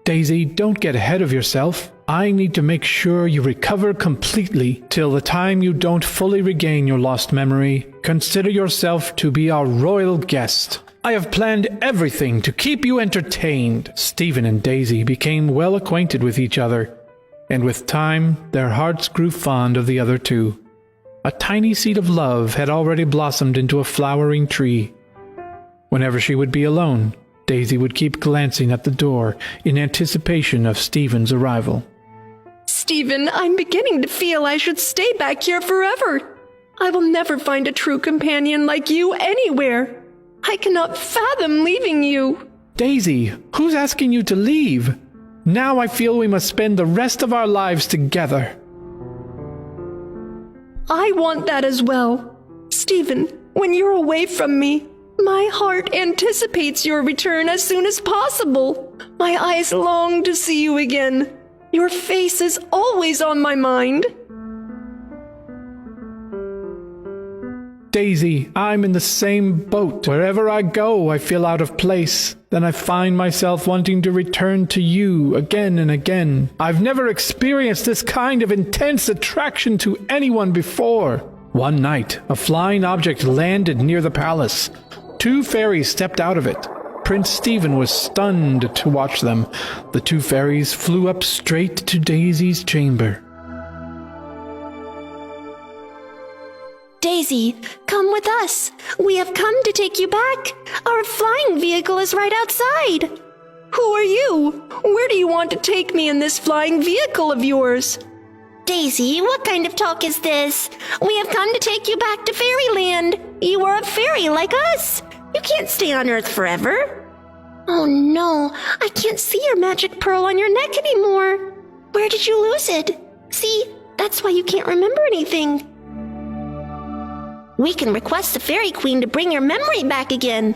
Daisy, don't get ahead of yourself. I need to make sure you recover completely. Till the time you don't fully regain your lost memory, consider yourself to be our royal guest. I have planned everything to keep you entertained. Stephen and Daisy became well acquainted with each other, and with time, their hearts grew fond of the other two. A tiny seed of love had already blossomed into a flowering tree. Whenever she would be alone, Daisy would keep glancing at the door in anticipation of Stephen's arrival. Stephen, I'm beginning to feel I should stay back here forever. I will never find a true companion like you anywhere. I cannot fathom leaving you. Daisy, who's asking you to leave? Now I feel we must spend the rest of our lives together. I want that as well. Stephen, when you're away from me, my heart anticipates your return as soon as possible. My eyes long to see you again. Your face is always on my mind. Daisy, I'm in the same boat. Wherever I go, I feel out of place. Then I find myself wanting to return to you again and again. I've never experienced this kind of intense attraction to anyone before. One night, a flying object landed near the palace. 2 fairies stepped out of it. Prince Stephen was stunned to watch them. The 2 fairies flew up straight to Daisy's chamber. Daisy, come with us. We have come to take you back. Our flying vehicle is right outside. Who are you? Where do you want to take me in this flying vehicle of yours? Daisy, what kind of talk is this? We have come to take you back to Fairyland. You are a fairy like us. You can't stay on Earth forever. Oh no, I can't see your magic pearl on your neck anymore. Where did you lose it? See, that's why you can't remember anything. We can request the Fairy Queen to bring your memory back again.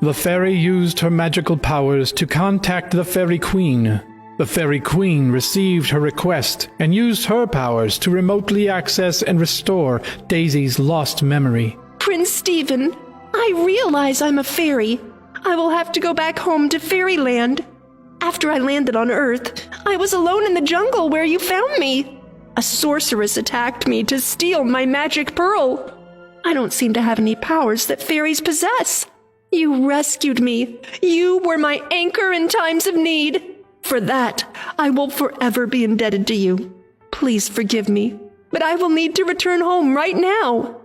The fairy used her magical powers to contact the Fairy Queen. The Fairy Queen received her request and used her powers to remotely access and restore Daisy's lost memory. Prince Stephen, I realize I'm a fairy. I will have to go back home to Fairyland. After I landed on Earth, I was alone in the jungle where you found me. A sorceress attacked me to steal my magic pearl. I don't seem to have any powers that fairies possess. You rescued me. You were my anchor in times of need. For that, I will forever be indebted to you. Please forgive me, but I will need to return home right now.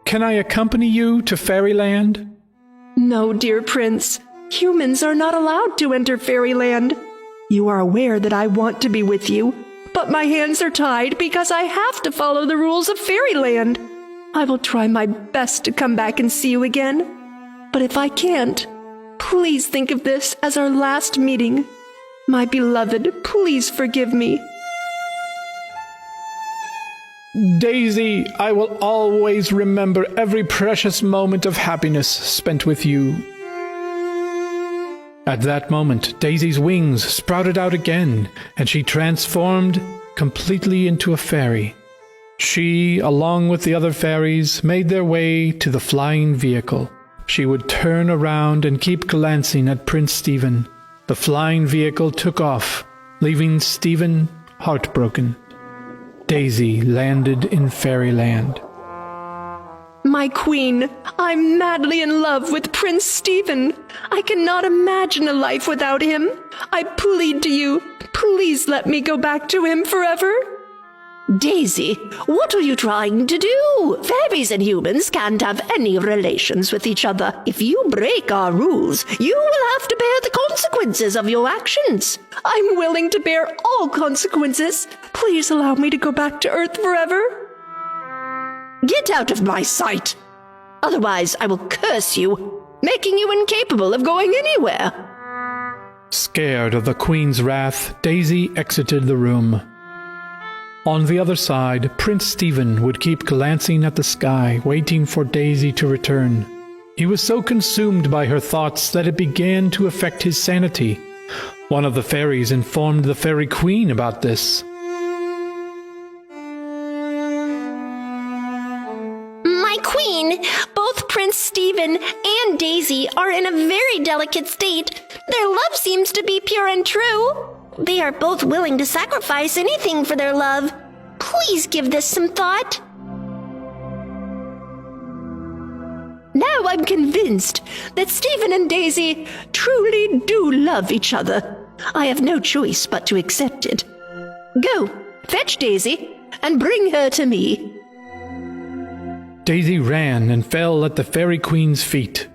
Can I accompany you to Fairyland? No, dear Prince. Humans are not allowed to enter Fairyland. You are aware that I want to be with you, but my hands are tied because I have to follow the rules of Fairyland. I will try my best to come back and see you again. But if I can't, please think of this as our last meeting. My beloved, please forgive me. Daisy, I will always remember every precious moment of happiness spent with you. At that moment, Daisy's wings sprouted out again, and she transformed completely into a fairy. She, along with the other fairies, made their way to the flying vehicle. She would turn around and keep glancing at Prince Stephen. The flying vehicle took off, leaving Stephen heartbroken. Daisy landed in Fairyland. My queen, I'm madly in love with Prince Stephen. I cannot imagine a life without him. I plead to you, please let me go back to him forever. Daisy, what are you trying to do? Fairies and humans can't have any relations with each other. If you break our rules, you will have to bear the consequences of your actions. I'm willing to bear all consequences. Please allow me to go back to Earth forever. Get out of my sight. Otherwise, I will curse you, making you incapable of going anywhere. Scared of the Queen's wrath, Daisy exited the room. On the other side, Prince Stephen would keep glancing at the sky, waiting for Daisy to return. He was so consumed by her thoughts that it began to affect his sanity. One of the fairies informed the Fairy Queen about this. My queen, both Prince Stephen and Daisy are in a very delicate state. Their love seems to be pure and true. They are both willing to sacrifice anything for their love. Please give this some thought. Now I'm convinced that Stephen and Daisy truly do love each other. I have no choice but to accept it. Go, fetch Daisy, and bring her to me. Daisy ran and fell at the Fairy Queen's feet.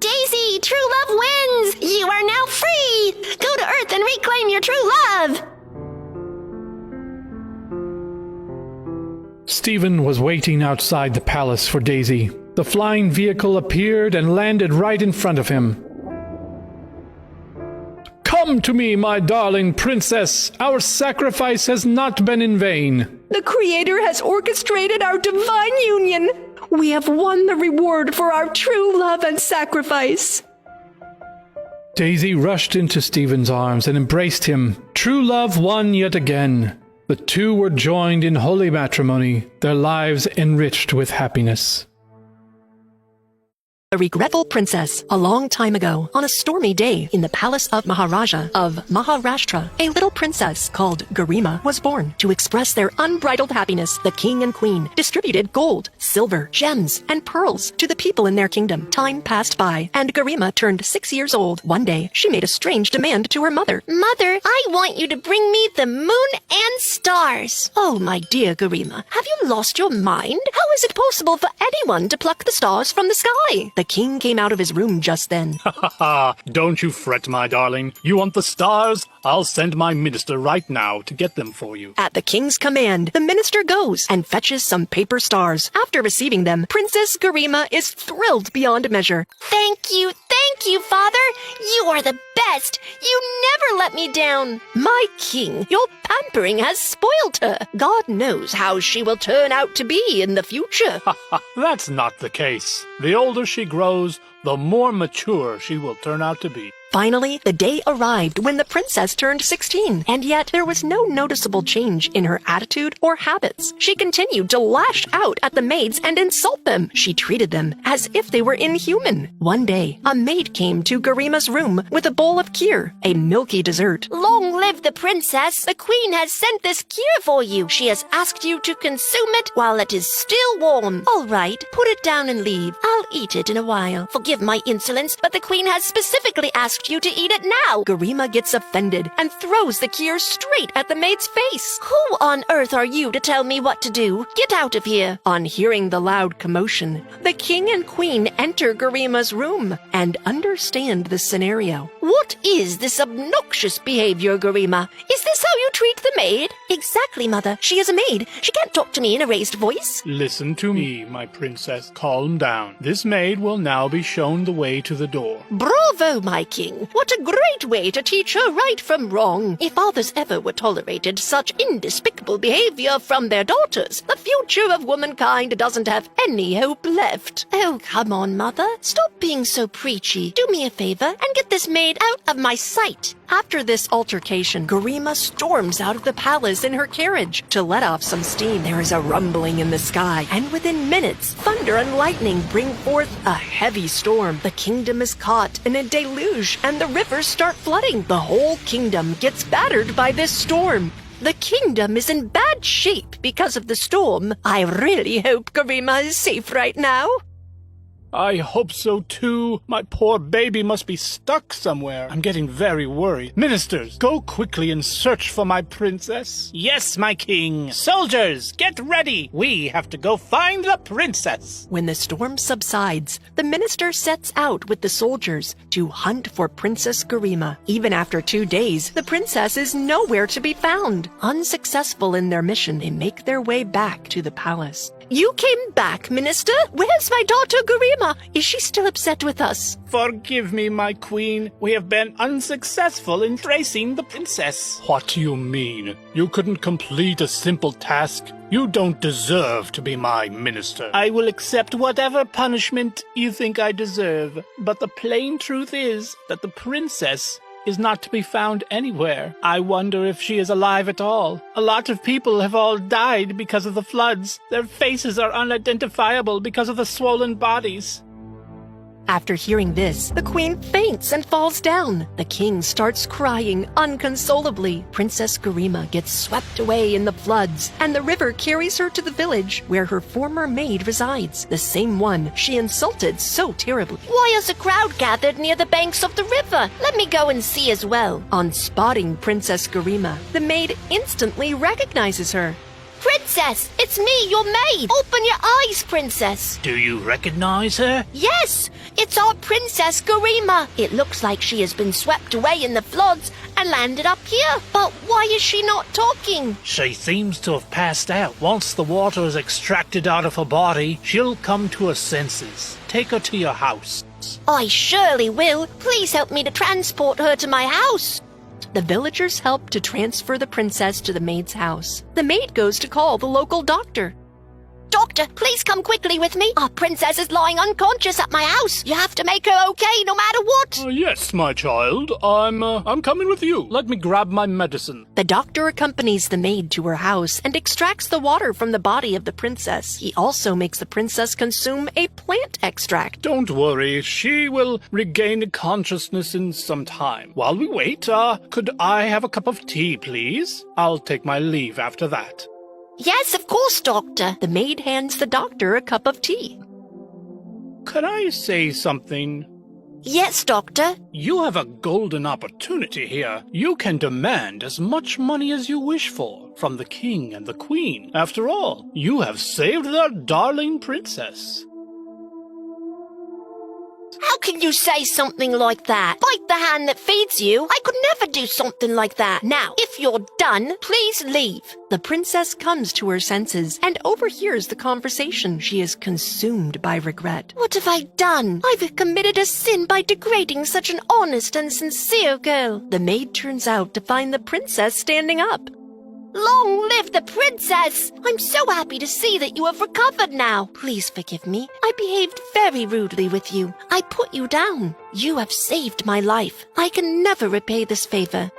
Daisy, true love wins! You are now free! Go to Earth and reclaim your true love! Stephen was waiting outside the palace for Daisy. The flying vehicle appeared and landed right in front of him. Come to me, my darling princess. Our sacrifice has not been in vain. The Creator has orchestrated our divine union. We have won the reward for our true love and sacrifice. Daisy rushed into Stephen's arms and embraced him. True love won yet again. The two were joined in holy matrimony, their lives enriched with happiness. A regretful princess. A long time ago, on a stormy day in the palace of Maharaja of Maharashtra, a little princess called Garima was born. To express their unbridled happiness, the king and queen distributed gold, silver, gems, and pearls to the people in their kingdom. Time passed by, and Garima turned 6 years old. One day, she made a strange demand to her mother. Mother, I want you to bring me the moon and stars. Oh, my dear Garima, have you lost your mind? How is it possible for anyone to pluck the stars from the sky? The king came out of his room just then. Ha ha ha! Don't you fret, my darling. You want the stars? I'll send my minister right now to get them for you. At the king's command, the minister goes and fetches some paper stars. After receiving them, Princess Garima is thrilled beyond measure. Thank you, Father. You are the best. You never let me down. My king, your pampering has spoiled her. God knows how she will turn out to be in the future. That's not the case. The older she grows, the more mature she will turn out to be. Finally, the day arrived when the princess turned 16, and yet there was no noticeable change in her attitude or habits. She continued to lash out at the maids and insult them. She treated them as if they were inhuman. One day, a maid came to Garima's room with a bowl of kheer, a milky dessert. Long live the princess. The queen has sent this kheer for you. She has asked you to consume it while it is still warm. All right, put it down and leave. I'll eat it in a while. Forgive my insolence, but the queen has specifically asked you to eat it now. Garima gets offended and throws the kheer straight at the maid's face. Who on earth are you to tell me what to do? Get out of here. On hearing the loud commotion, the king and queen enter Garima's room and understand the scenario. What is this obnoxious behavior, Garima? Is this how you treat the maid? Exactly, mother. She is a maid. She can't talk to me in a raised voice. Listen to me, my princess. Calm down. This maid will now be shown the way to the door. Bravo, my king. What a great way to teach her right from wrong. If fathers ever were tolerated such indespicable behavior from their daughters, the future of womankind doesn't have any hope left. Oh, come on, mother. Stop being so preachy. Do me a favor and get this maid out of my sight. After this altercation, Garima storms out of the palace in her carriage to let off some steam. There is a rumbling in the sky, and within minutes, thunder and lightning bring forth a heavy storm. The kingdom is caught in a deluge, and the rivers start flooding. The whole kingdom gets battered by this storm. The kingdom is in bad shape because of the storm. I really hope Garima is safe right now. I hope so too. My poor baby must be stuck somewhere. I'm getting very worried. Ministers, go quickly and search for my princess. Yes, my king. Soldiers, get ready. We have to go find the princess. When the storm subsides, the minister sets out with the soldiers to hunt for Princess Garima. Even after 2 days, the princess is nowhere to be found. Unsuccessful in their mission, they make their way back to the palace. You came back, Minister. Where's my daughter Garima? Is she still upset with us? Forgive me, my queen. We have been unsuccessful in tracing the princess. What do you mean? You couldn't complete a simple task? You don't deserve to be my minister. I will accept whatever punishment you think I deserve, but the plain truth is that the princess is not to be found anywhere. I wonder if she is alive at all. A lot of people have all died because of the floods. Their faces are unidentifiable because of the swollen bodies. After hearing this, the queen faints and falls down. The king starts crying unconsolably. Princess Garima gets swept away in the floods, and the river carries her to the village where her former maid resides, the same one she insulted so terribly. Why is a crowd gathered near the banks of the river? Let me go and see as well. On spotting Princess Garima, the maid instantly recognizes her. Princess, it's me, your maid. Open your eyes, Princess. Do you recognize her? Yes, it's our Princess Garima. It looks like she has been swept away in the floods and landed up here. But why is she not talking? She seems to have passed out. Once the water is extracted out of her body, she'll come to her senses. Take her to your house. I surely will. Please help me to transport her to my house. The villagers help to transfer the princess to the maid's house. The maid goes to call the local doctor. Doctor, please come quickly with me. Our princess is lying unconscious at my house. You have to make her okay no matter what. Yes, my child. I'm coming with you. Let me grab my medicine. The doctor accompanies the maid to her house and extracts the water from the body of the princess. He also makes the princess consume a plant extract. Don't worry. She will regain consciousness in some time. While we wait, could I have a cup of tea, please? I'll take my leave after that. Yes, of course, Doctor. The maid hands the doctor a cup of tea. Could I say something? Yes, Doctor. You have a golden opportunity here. You can demand as much money as you wish for from the king and the queen. After all, you have saved their darling princess. How can you say something like that? Bite the hand that feeds you. I could never do something like that. Now, if you're done, please leave. The princess comes to her senses and overhears the conversation. She is consumed by regret. What have I done? I've committed a sin by degrading such an honest and sincere girl. The maid turns out to find the princess standing up. Long live the princess! I'm so happy to see that you have recovered now. Please forgive me. I behaved very rudely with you. I put you down. You have saved my life. I can never repay this favor.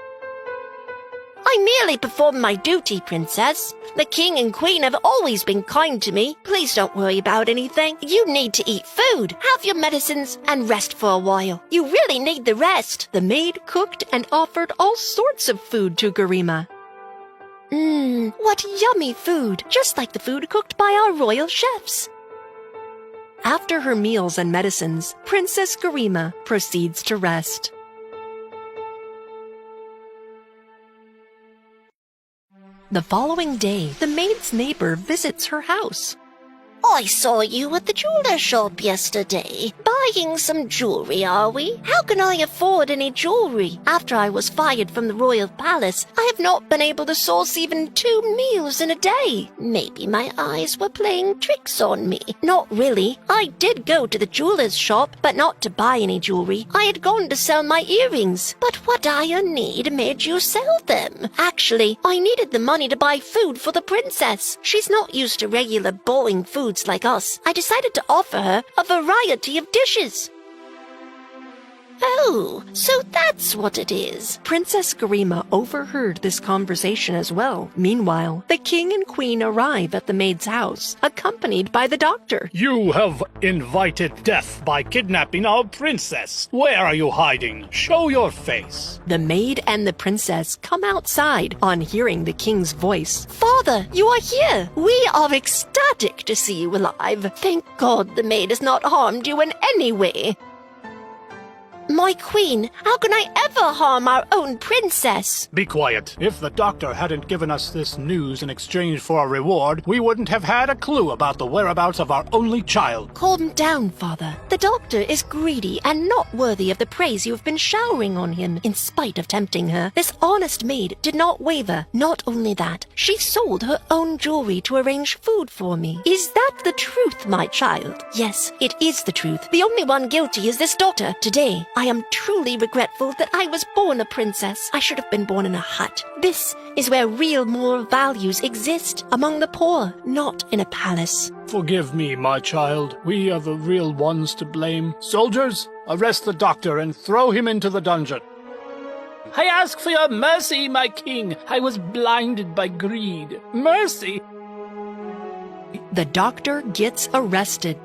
I merely performed my duty, Princess. The king and queen have always been kind to me. Please don't worry about anything. You need to eat food, have your medicines, and rest for a while. You really need the rest. The maid cooked and offered all sorts of food to Garima. What yummy food, just like the food cooked by our royal chefs. After her meals and medicines, Princess Garima proceeds to rest. The following day, the maid's neighbor visits her house. I saw you at the jeweler shop yesterday. Buying some jewelry, are we? How can I afford any jewelry? After I was fired from the royal palace, I have not been able to source even 2 meals in a day. Maybe my eyes were playing tricks on me. Not really. I did go to the jeweler's shop, but not to buy any jewelry. I had gone to sell my earrings. But what dire need made you sell them? Actually, I needed the money to buy food for the princess. She's not used to regular boring foods like us. I decided to offer her a variety of dishes. Oh, Oh, so that's what it is. Princess Garima overheard this conversation as well. Meanwhile, the king and queen arrive at the maid's house, accompanied by the doctor. You have invited death by kidnapping our princess. Where are you hiding? Show your face. The maid and the princess come outside on hearing the king's voice. Father, you are here. We are ecstatic to see you alive. Thank God the maid has not harmed you in any way. My queen, how can I ever harm our own princess? Be quiet. If the doctor hadn't given us this news in exchange for a reward, we wouldn't have had a clue about the whereabouts of our only child. Calm down, father. The doctor is greedy and not worthy of the praise you have been showering on him. In spite of tempting her, this honest maid did not waver. Not only that, she sold her own jewelry to arrange food for me. Is that the truth, my child? Yes, it is the truth. The only one guilty is this doctor. Today, I am truly regretful that I was born a princess. I should have been born in a hut. This is where real moral values exist, among the poor, not in a palace. Forgive me, my child. We are the real ones to blame. Soldiers, arrest the doctor and throw him into the dungeon. I ask for your mercy, my king. I was blinded by greed. Mercy! The doctor gets arrested.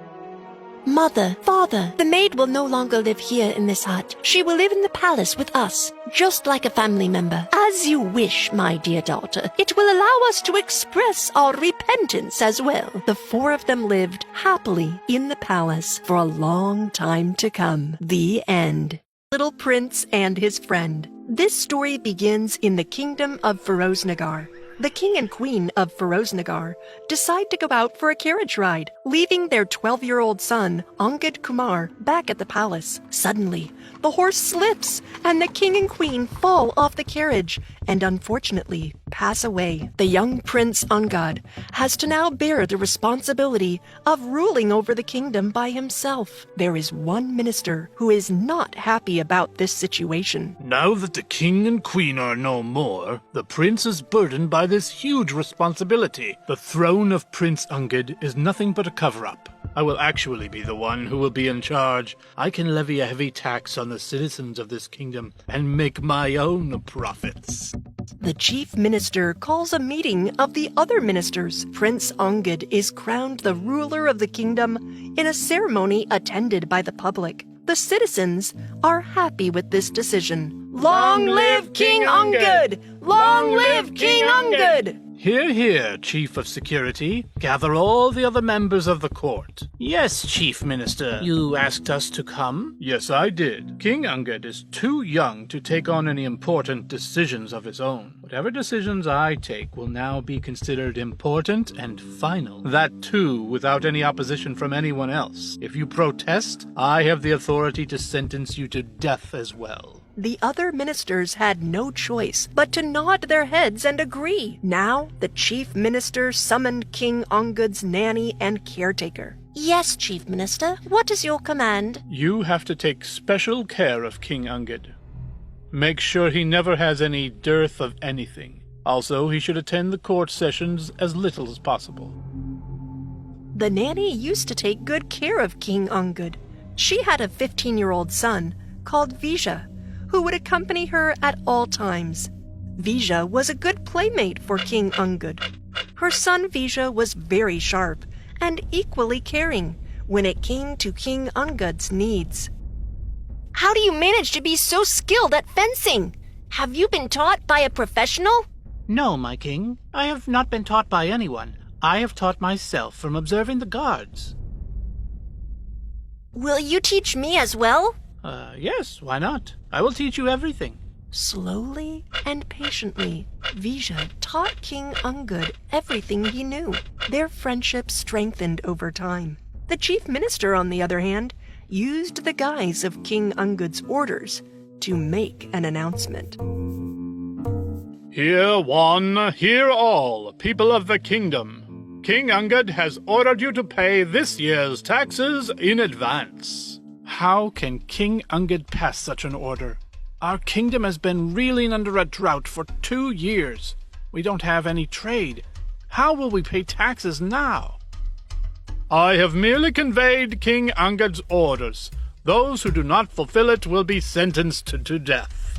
Mother, father, the maid will no longer live here in this hut. She will live in the palace with us, just like a family member. As you wish, my dear daughter. It will allow us to express our repentance as well. The four of them lived happily in the palace for a long time to come. The end. Little Prince and his friend. This story begins in the kingdom of Feroznagar. The king and queen of Feroznagar decide to go out for a carriage ride, leaving their 12-year-old son, Angad Kumar, back at the palace. Suddenly, the horse slips, and the king and queen fall off the carriage and unfortunately pass away. The young prince Angad has to now bear the responsibility of ruling over the kingdom by himself. There is one minister who is not happy about this situation. Now that the king and queen are no more, the prince is burdened by this huge responsibility. The throne of Prince Angad is nothing but a cover-up. I will actually be the one who will be in charge. I can levy a heavy tax on the citizens of this kingdom and make my own profits. The chief minister calls a meeting of the other ministers. Prince Angad is crowned the ruler of the kingdom in a ceremony attended by the public. The citizens are happy with this decision. Long live King Angad! Long live King Angad! Hear, hear, Chief of Security. Gather all the other members of the court. Yes, Chief Minister. You asked us to come? Yes, I did. King Angad is too young to take on any important decisions of his own. Whatever decisions I take will now be considered important and final. That, too, without any opposition from anyone else. If you protest, I have the authority to sentence you to death as well. The other ministers had no choice but to nod their heads and agree. Now, the chief minister summoned King Angad's nanny and caretaker. Yes, Chief Minister, what is your command? You have to take special care of King Angad. Make sure he never has any dearth of anything. Also, he should attend the court sessions as little as possible. The nanny used to take good care of King Angad. She had a 15-year-old son called Vija, who would accompany her at all times. Vija was a good playmate for King Angad. Her son Vija was very sharp and equally caring when it came to King Angad's needs. How do you manage to be so skilled at fencing? Have you been taught by a professional? No, my king. I have not been taught by anyone. I have taught myself from observing the guards. Will you teach me as well? Yes, why not? I will teach you everything. Slowly and patiently, Vija taught King Angad everything he knew. Their friendship strengthened over time. The chief minister, on the other hand, used the guise of King Angad's orders to make an announcement. Hear one, hear all, people of the kingdom. King Angad has ordered you to pay this year's taxes in advance. How can King Angad pass such an order? Our kingdom has been reeling under a drought for 2 years. We don't have any trade. How will we pay taxes now? I have merely conveyed King Angad's orders. Those who do not fulfill it will be sentenced to death.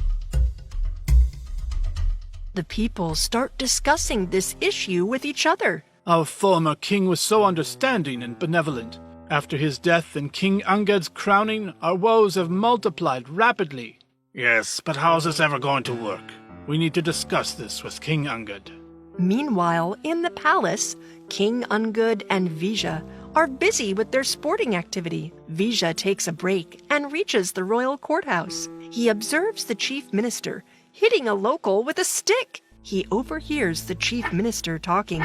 The people start discussing this issue with each other. Our former king was so understanding and benevolent. After his death and King Unged's crowning, our woes have multiplied rapidly. Yes, but how is this ever going to work? We need to discuss this with King Unged. Meanwhile, in the palace, King Ungud and Vija are busy with their sporting activity. Vija takes a break and reaches the royal courthouse. He observes the chief minister hitting a local with a stick. He overhears the chief minister talking.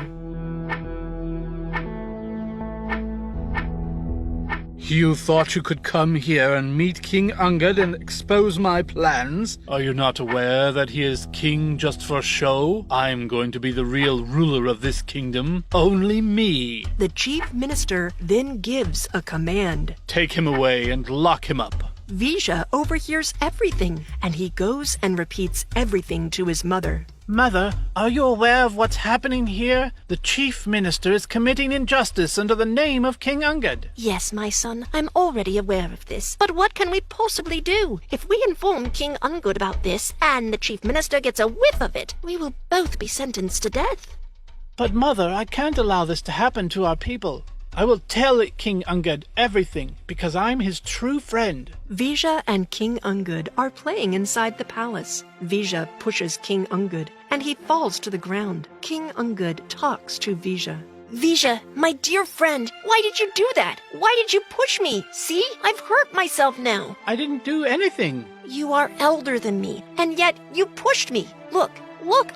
You thought you could come here and meet King Unged and expose my plans? Are you not aware that he is king just for show? I'm going to be the real ruler of this kingdom. Only me. The chief minister then gives a command. Take him away and lock him up. Vija overhears everything, and he goes and repeats everything to his mother. Mother, are you aware of what's happening here? The chief minister is committing injustice under the name of King Unged. Yes, my son, I'm already aware of this. But what can we possibly do? If we inform King Ungud about this, and the chief minister gets a whiff of it, we will both be sentenced to death. But Mother, I can't allow this to happen to our people. I will tell King Unged everything, because I'm his true friend. Vija and King Ungud are playing inside the palace. Vija pushes King Ungud, and he falls to the ground. King Ungud talks to Vija. Vija, my dear friend, why did you do that? Why did you push me? See, I've hurt myself now. I didn't do anything. You are elder than me, and yet you pushed me. Look,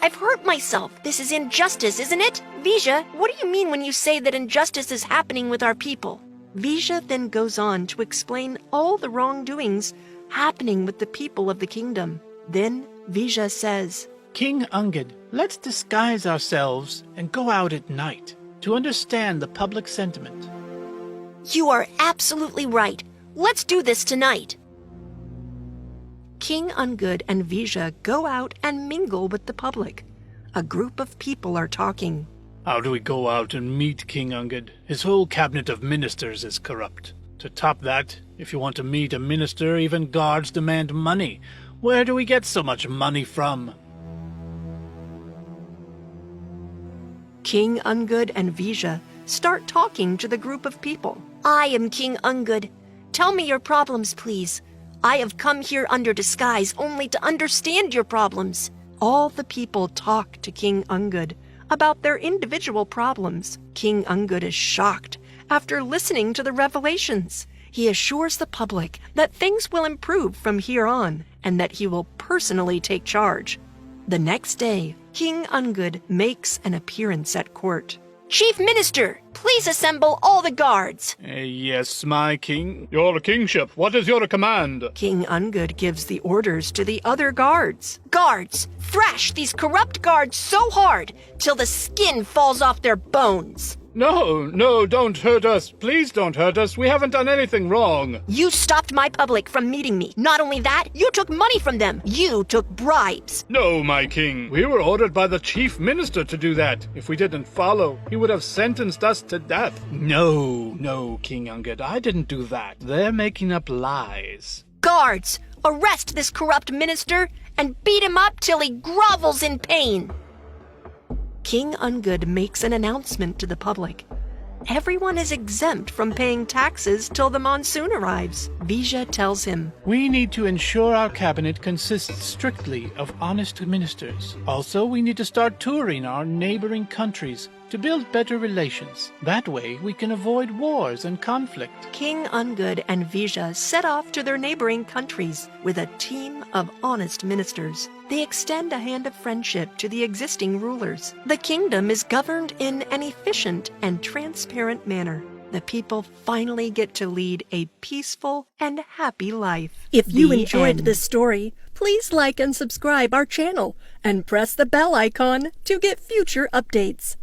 I've hurt myself. This is injustice, isn't it? Vija, what do you mean when you say that injustice is happening with our people? Vija then goes on to explain all the wrongdoings happening with the people of the kingdom. Then Vija says, King Unged, let's disguise ourselves and go out at night to understand the public sentiment. You are absolutely right. Let's do this tonight. King Ungud and Vija go out and mingle with the public. A group of people are talking. How do we go out and meet King Unged? His whole cabinet of ministers is corrupt. To top that, if you want to meet a minister, even guards demand money. Where do we get so much money from? King Ungud and Vija start talking to the group of people. I am King Ungud. Tell me your problems, please. I have come here under disguise only to understand your problems. All the people talk to King Ungud about their individual problems. King Ungud is shocked after listening to the revelations. He assures the public that things will improve from here on and that he will personally take charge. The next day, King Ungud makes an appearance at court. Chief Minister, please assemble all the guards. Yes, my king. Your kingship, what is your command? King Ungud gives the orders to the other guards. Guards, thrash these corrupt guards so hard till the skin falls off their bones. No, don't hurt us. Please don't hurt us. We haven't done anything wrong. You stopped my public from meeting me. Not only that, you took money from them. You took bribes. No, my king. We were ordered by the chief minister to do that. If we didn't follow, he would have sentenced us to death. No, King Unged, I didn't do that. They're making up lies. Guards, arrest this corrupt minister and beat him up till he grovels in pain. King Ungud makes an announcement to the public. Everyone is exempt from paying taxes till the monsoon arrives. Vija tells him, We need to ensure our cabinet consists strictly of honest ministers. Also, we need to start touring our neighboring countries to build better relations. That way, we can avoid wars and conflict. King Ungud and Vija set off to their neighboring countries with a team of honest ministers. They extend a hand of friendship to the existing rulers. The kingdom is governed in an efficient and transparent manner. The people finally get to lead a peaceful and happy life. If you enjoyed this story, please like and subscribe our channel and press the bell icon to get future updates.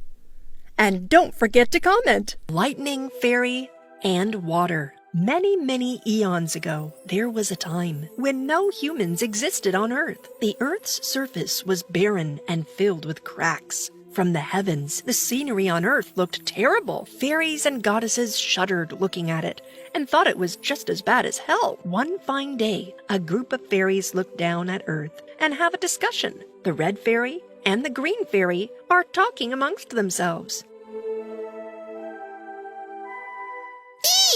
And don't forget to comment. Lightning, fairy, and water. Many eons ago, there was a time when no humans existed on Earth. The Earth's surface was barren and filled with cracks. From the heavens, the scenery on Earth looked terrible. Fairies and goddesses shuddered looking at it and thought it was just as bad as hell. One fine day, a group of fairies look down at Earth and have a discussion. The red fairy and the green fairy are talking amongst themselves.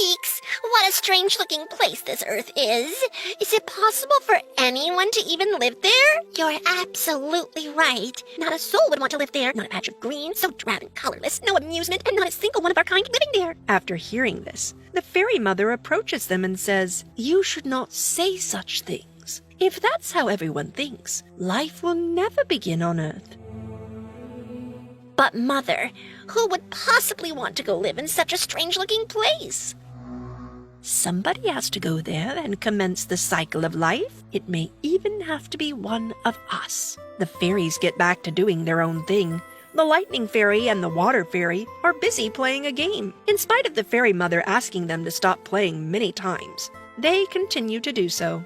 Eeks! What a strange-looking place this Earth is. Is it possible for anyone to even live there? You're absolutely right. Not a soul would want to live there. Not a patch of green, so drab and colorless. No amusement, and not a single one of our kind living there. After hearing this, the fairy mother approaches them and says, "You should not say such things. If that's how everyone thinks, life will never begin on Earth." But Mother, who would possibly want to go live in such a strange-looking place? Somebody has to go there and commence the cycle of life. It may even have to be one of us. The fairies get back to doing their own thing. The lightning fairy and the water fairy are busy playing a game. In spite of the fairy mother asking them to stop playing many times, they continue to do so.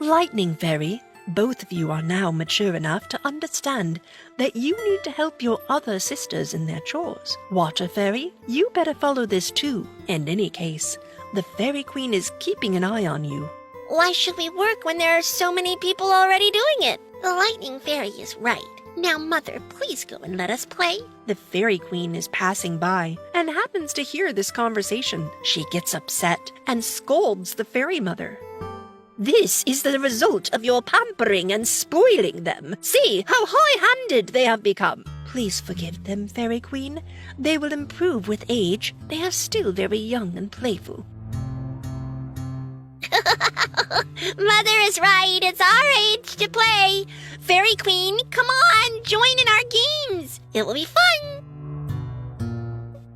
Lightning fairy, both of you are now mature enough to understand that you need to help your other sisters in their chores. Water fairy, you better follow this too. In any case, the Fairy Queen is keeping an eye on you. Why should we work when there are so many people already doing it? The lightning fairy is right. Now, Mother, please go and let us play. The Fairy Queen is passing by and happens to hear this conversation. She gets upset and scolds the fairy mother. This is the result of your pampering and spoiling them. See how high-handed they have become. Please forgive them, Fairy Queen. They will improve with age. They are still very young and playful. Mother is right. It's our age to play. Fairy Queen, come on, join in our games. It will be fun.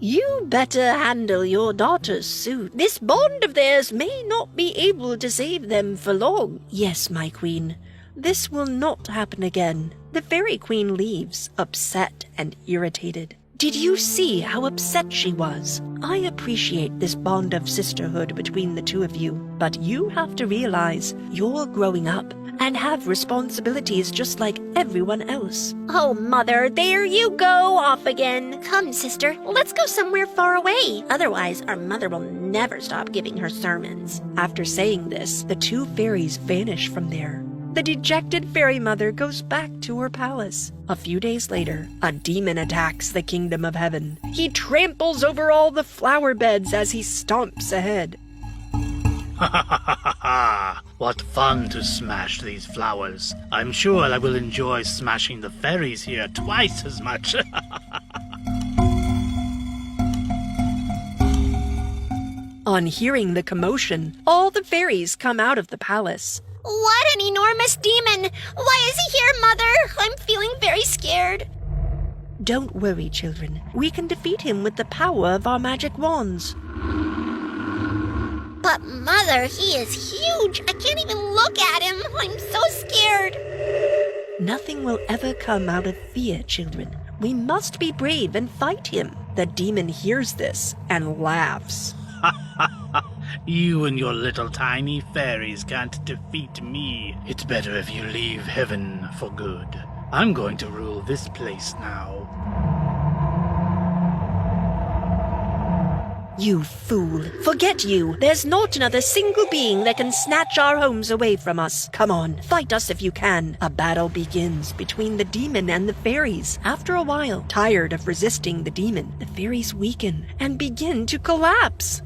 You better handle your daughters soon. This bond of theirs may not be able to save them for long. Yes, my queen. This will not happen again. The Fairy Queen leaves, upset and irritated. Did you see how upset she was? I appreciate this bond of sisterhood between the two of you, but you have to realize you're growing up and have responsibilities just like everyone else. Oh, Mother, there you go off again. Come, sister, let's go somewhere far away. Otherwise, our mother will never stop giving her sermons. After saying this, the two fairies vanish from there. The dejected fairy mother goes back to her palace. A few days later, a demon attacks the kingdom of heaven. He tramples over all the flower beds as he stomps ahead. Ha ha ha ha ha! What fun to smash these flowers. I'm sure I will enjoy smashing the fairies here twice as much. On hearing the commotion, all the fairies come out of the palace. What an enormous demon! Why is he here, Mother? I'm feeling very scared. Don't worry, children. We can defeat him with the power of our magic wands. But Mother, he is huge. I can't even look at him. I'm so scared. Nothing will ever come out of fear, children. We must be brave and fight him. The demon hears this and laughs. You and your little tiny fairies can't defeat me. It's better if you leave heaven for good. I'm going to rule this place now. You fool! Forget you! There's not another single being that can snatch our homes away from us. Come on, fight us if you can. A battle begins between the demon and the fairies. After a while, tired of resisting the demon, the fairies weaken and begin to collapse.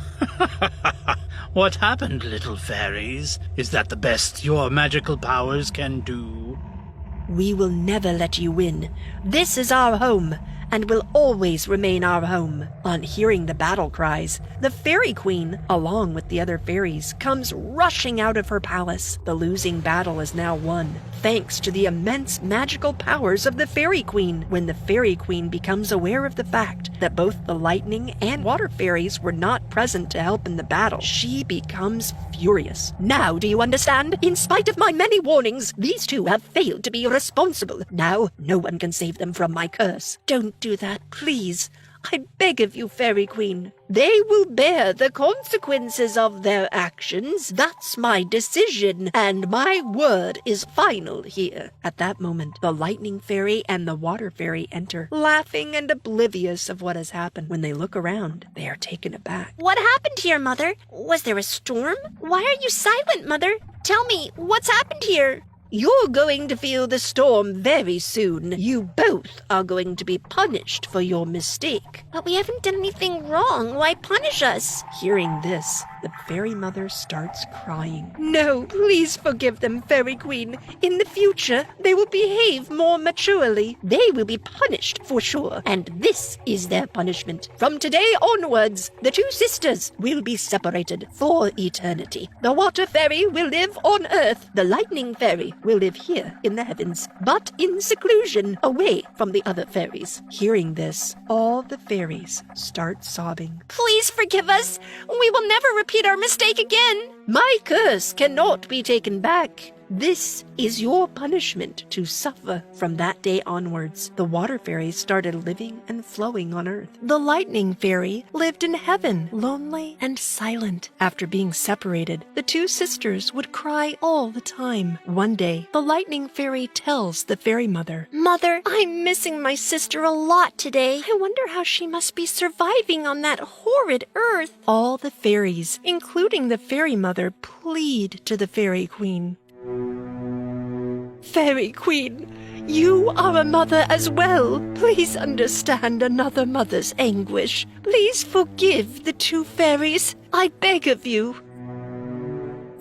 What happened, little fairies? Is that the best your magical powers can do? We will never let you win. This is our home, and will always remain our home. On hearing the battle cries, the Fairy Queen, along with the other fairies, comes rushing out of her palace. The losing battle is now won, thanks to the immense magical powers of the Fairy Queen. When the Fairy Queen becomes aware of the fact that both the lightning and water fairies were not present to help in the battle, she becomes furious. Now do you understand? In spite of my many warnings, these two have failed to be responsible. Now, no one can save them from my curse. Don't do that, please. I beg of you, Fairy Queen. They will bear the consequences of their actions. That's my decision, and my word is final here. At that moment, the Lightning Fairy and the Water Fairy enter, laughing and oblivious of what has happened. When they look around, they are taken aback. What happened here, Mother? Was there a storm? Why are you silent, Mother? Tell me, what's happened here? You're going to feel the storm very soon. You both are going to be punished for your mistake. But we haven't done anything wrong. Why punish us? Hearing this, the Fairy Mother starts crying. No, please forgive them, Fairy Queen. In the future, they will behave more maturely. They will be punished for sure, and this is their punishment. From today onwards, the two sisters will be separated for eternity. The Water Fairy will live on Earth. The Lightning Fairy will live here in the heavens, but in seclusion, away from the other fairies. Hearing this, all the fairies start sobbing. Please forgive us. We will never repeat our mistake again. My curse cannot be taken back. This is your punishment to suffer. From that day onwards, the Water Fairies started living and flowing on Earth. The Lightning Fairy lived in heaven, lonely and silent. After being separated, the two sisters would cry all the time. One day, the Lightning Fairy tells the Fairy Mother, Mother, I'm missing my sister a lot today. I wonder how she must be surviving on that horrid Earth. All the fairies, including the Fairy Mother, plead to the Fairy Queen. Fairy Queen, you are a mother as well. Please understand another mother's anguish. Please forgive the two fairies. I beg of you.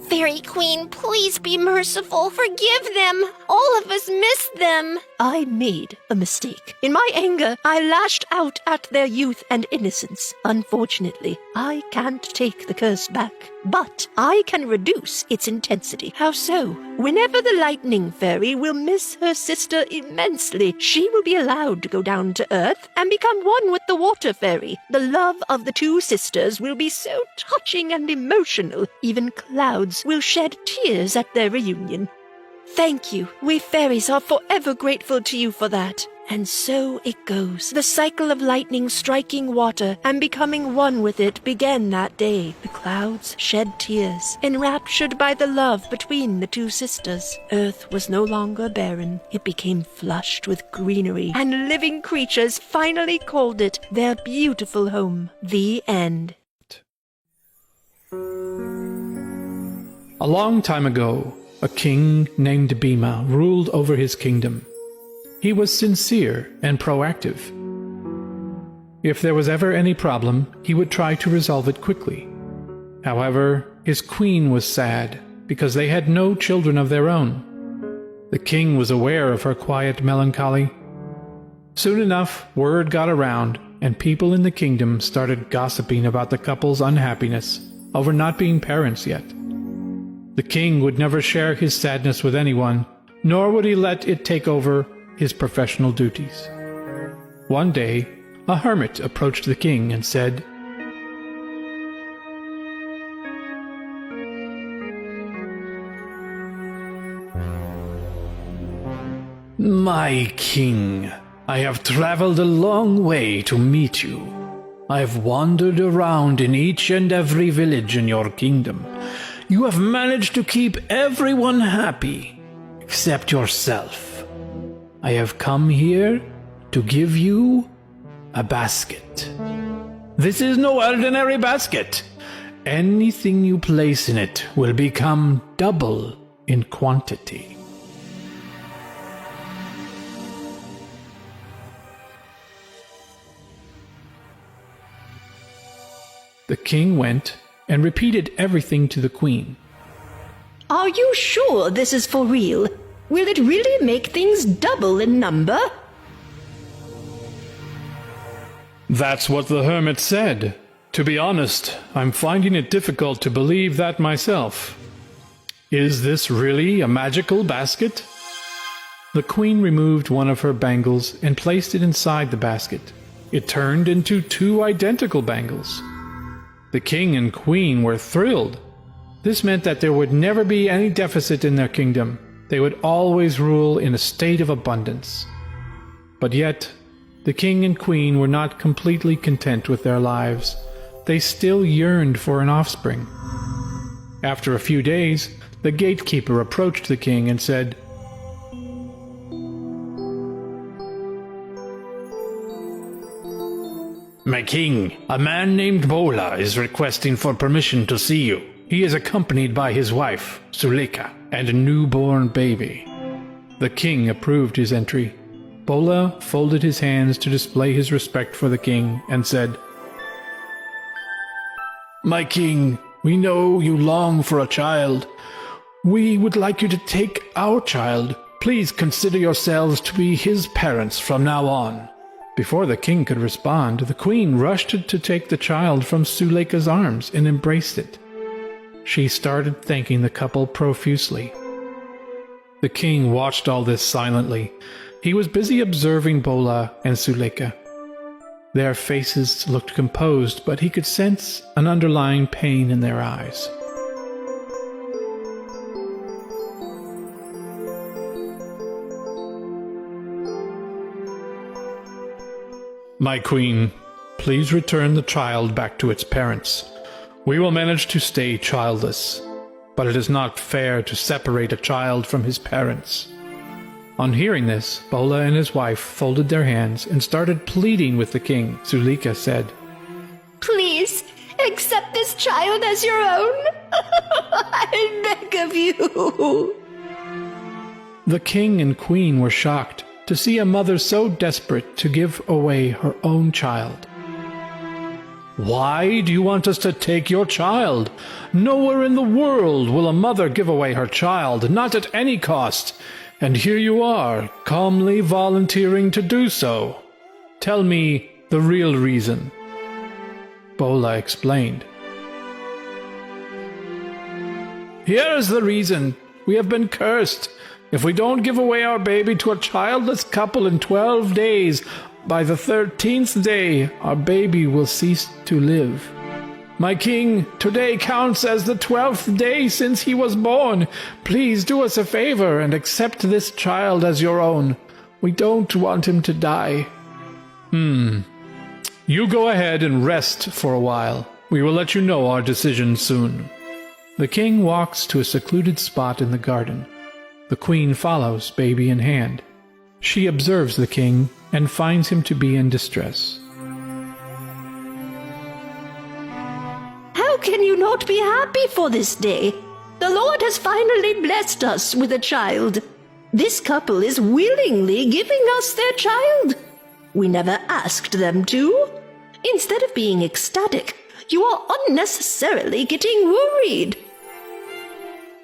Fairy Queen, please be merciful. Forgive them. All of us missed them. I made a mistake. In my anger, I lashed out at their youth and innocence. Unfortunately, I can't take the curse back, but I can reduce its intensity. How so? Whenever the Lightning Fairy will miss her sister immensely, she will be allowed to go down to Earth and become one with the Water Fairy. The love of the two sisters will be so touching and emotional, even clouds will shed tears at their reunion. Thank you. We fairies are forever grateful to you for that. And so it goes. The cycle of lightning striking water and becoming one with it began that day. The clouds shed tears, enraptured by the love between the two sisters. Earth was no longer barren. It became flushed with greenery, and living creatures finally called it their beautiful home. The end. A long time ago, a king named Bhima ruled over his kingdom. He was sincere and proactive. If there was ever any problem, he would try to resolve it quickly. However, his queen was sad because they had no children of their own. The king was aware of her quiet melancholy. Soon enough, word got around, and people in the kingdom started gossiping about the couple's unhappiness over not being parents yet. The king would never share his sadness with anyone, nor would he let it take over his professional duties. One day, a hermit approached the king and said, "My king, I have traveled a long way to meet you. I've wandered around in each and every village in your kingdom. You have managed to keep everyone happy, except yourself. I have come here to give you a basket. This is no ordinary basket. Anything you place in it will become double in quantity." The king went and repeated everything to the queen. Are you sure this is for real? Will it really make things double in number? That's what the hermit said. To be honest, I'm finding it difficult to believe that myself. Is this really a magical basket? The queen removed one of her bangles and placed it inside the basket. It turned into 2 identical bangles. The king and queen were thrilled. This meant that there would never be any deficit in their kingdom. They would always rule in a state of abundance. But yet, The king and queen were not completely content with their lives. They still yearned for an offspring. After a few days, the gatekeeper approached the king and said, My king, a man named Bola is requesting for permission to see you. He is accompanied by his wife, Suleika, and a newborn baby. The king approved his entry. Bola folded his hands to display his respect for the king and said, My king, we know you long for a child. We would like you to take our child. Please consider yourselves to be his parents from now on. Before the king could respond, the queen rushed to take the child from Suleika's arms and embraced it. She started thanking the couple profusely. The king watched all this silently. He was busy observing Bola and Suleika. Their faces looked composed, but he could sense an underlying pain in their eyes. My queen, please return the child back to its parents. We will manage to stay childless, but it is not fair to separate a child from his parents. On hearing this, Bola and his wife folded their hands and started pleading with the king. Suleika said, Please, accept this child as your own. I beg of you. The king and queen were shocked to see a mother so desperate to give away her own child. Why do you want us to take your child? Nowhere in the world will a mother give away her child, not at any cost. And here you are, calmly volunteering to do so. Tell me the real reason. Bola explained. Here is the reason. We have been cursed. If we don't give away our baby to a childless couple in 12 days, by the 13th day, our baby will cease to live. My king, today counts as the 12th day since he was born. Please do us a favor and accept this child as your own. We don't want him to die. You go ahead and rest for a while. We will let you know our decision soon. The king walks to a secluded spot in the garden. The queen follows, baby in hand. She observes the king and finds him to be in distress. How can you not be happy for this day? The Lord has finally blessed us with a child. This couple is willingly giving us their child. We never asked them to. Instead of being ecstatic, you are unnecessarily getting worried.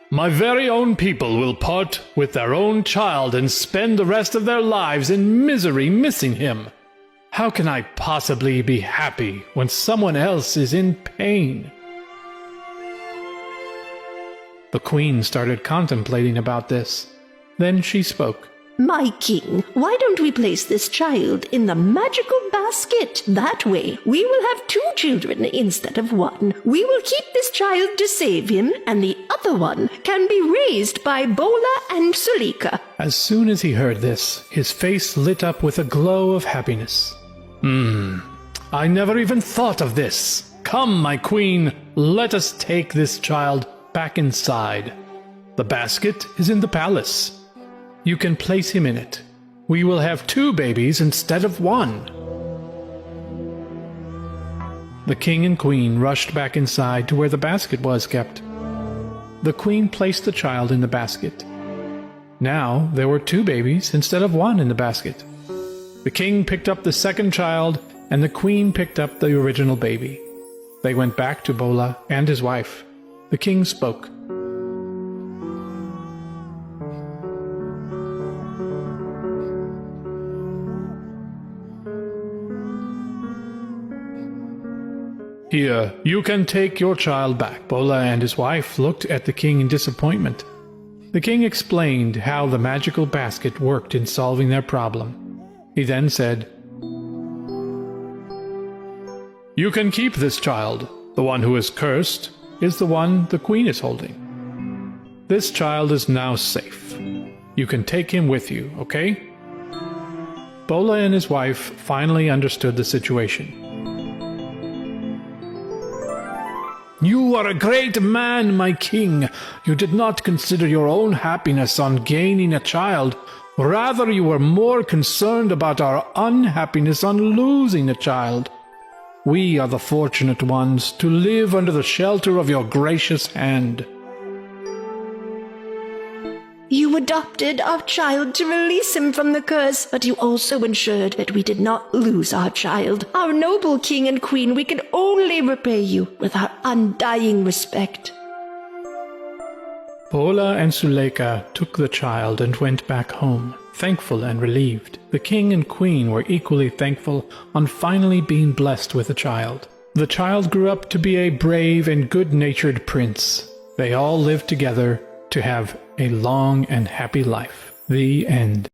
My very own people will part with their own child and spend the rest of their lives in misery missing him. How can I possibly be happy when someone else is in pain? The queen started contemplating about this. Then she spoke. My king, why don't we place this child in the magical basket? That way, we will have 2 children instead of 1. We will keep this child to save him, and the other one can be raised by Bola and Suleika. As soon as he heard this, his face lit up with a glow of happiness. I never even thought of this. Come, my queen, let us take this child back inside. The basket is in the palace. You can place him in it. We will have 2 babies instead of 1. The king and queen rushed back inside to where the basket was kept. The queen placed the child in the basket. Now there were 2 babies instead of 1 in the basket. The king picked up the second child, and the queen picked up the original baby. They went back to Bola and his wife. The king spoke. Here, you can take your child back. Bola and his wife looked at the king in disappointment. The king explained how the magical basket worked in solving their problem. He then said, You can keep this child. The one who is cursed is the one the queen is holding. This child is now safe. You can take him with you, okay? Bola and his wife finally understood the situation. You are a great man, my king. You did not consider your own happiness on gaining a child. Rather, you were more concerned about our unhappiness on losing a child. We are the fortunate ones to live under the shelter of your gracious hand. You adopted our child to release him from the curse, but you also ensured that we did not lose our child. Our noble king and queen, we can only repay you with our undying respect. Bola and Suleika took the child and went back home, thankful and relieved. The king and queen were equally thankful on finally being blessed with a child. The child grew up to be a brave and good-natured prince. They all lived together to have a long and happy life. The end.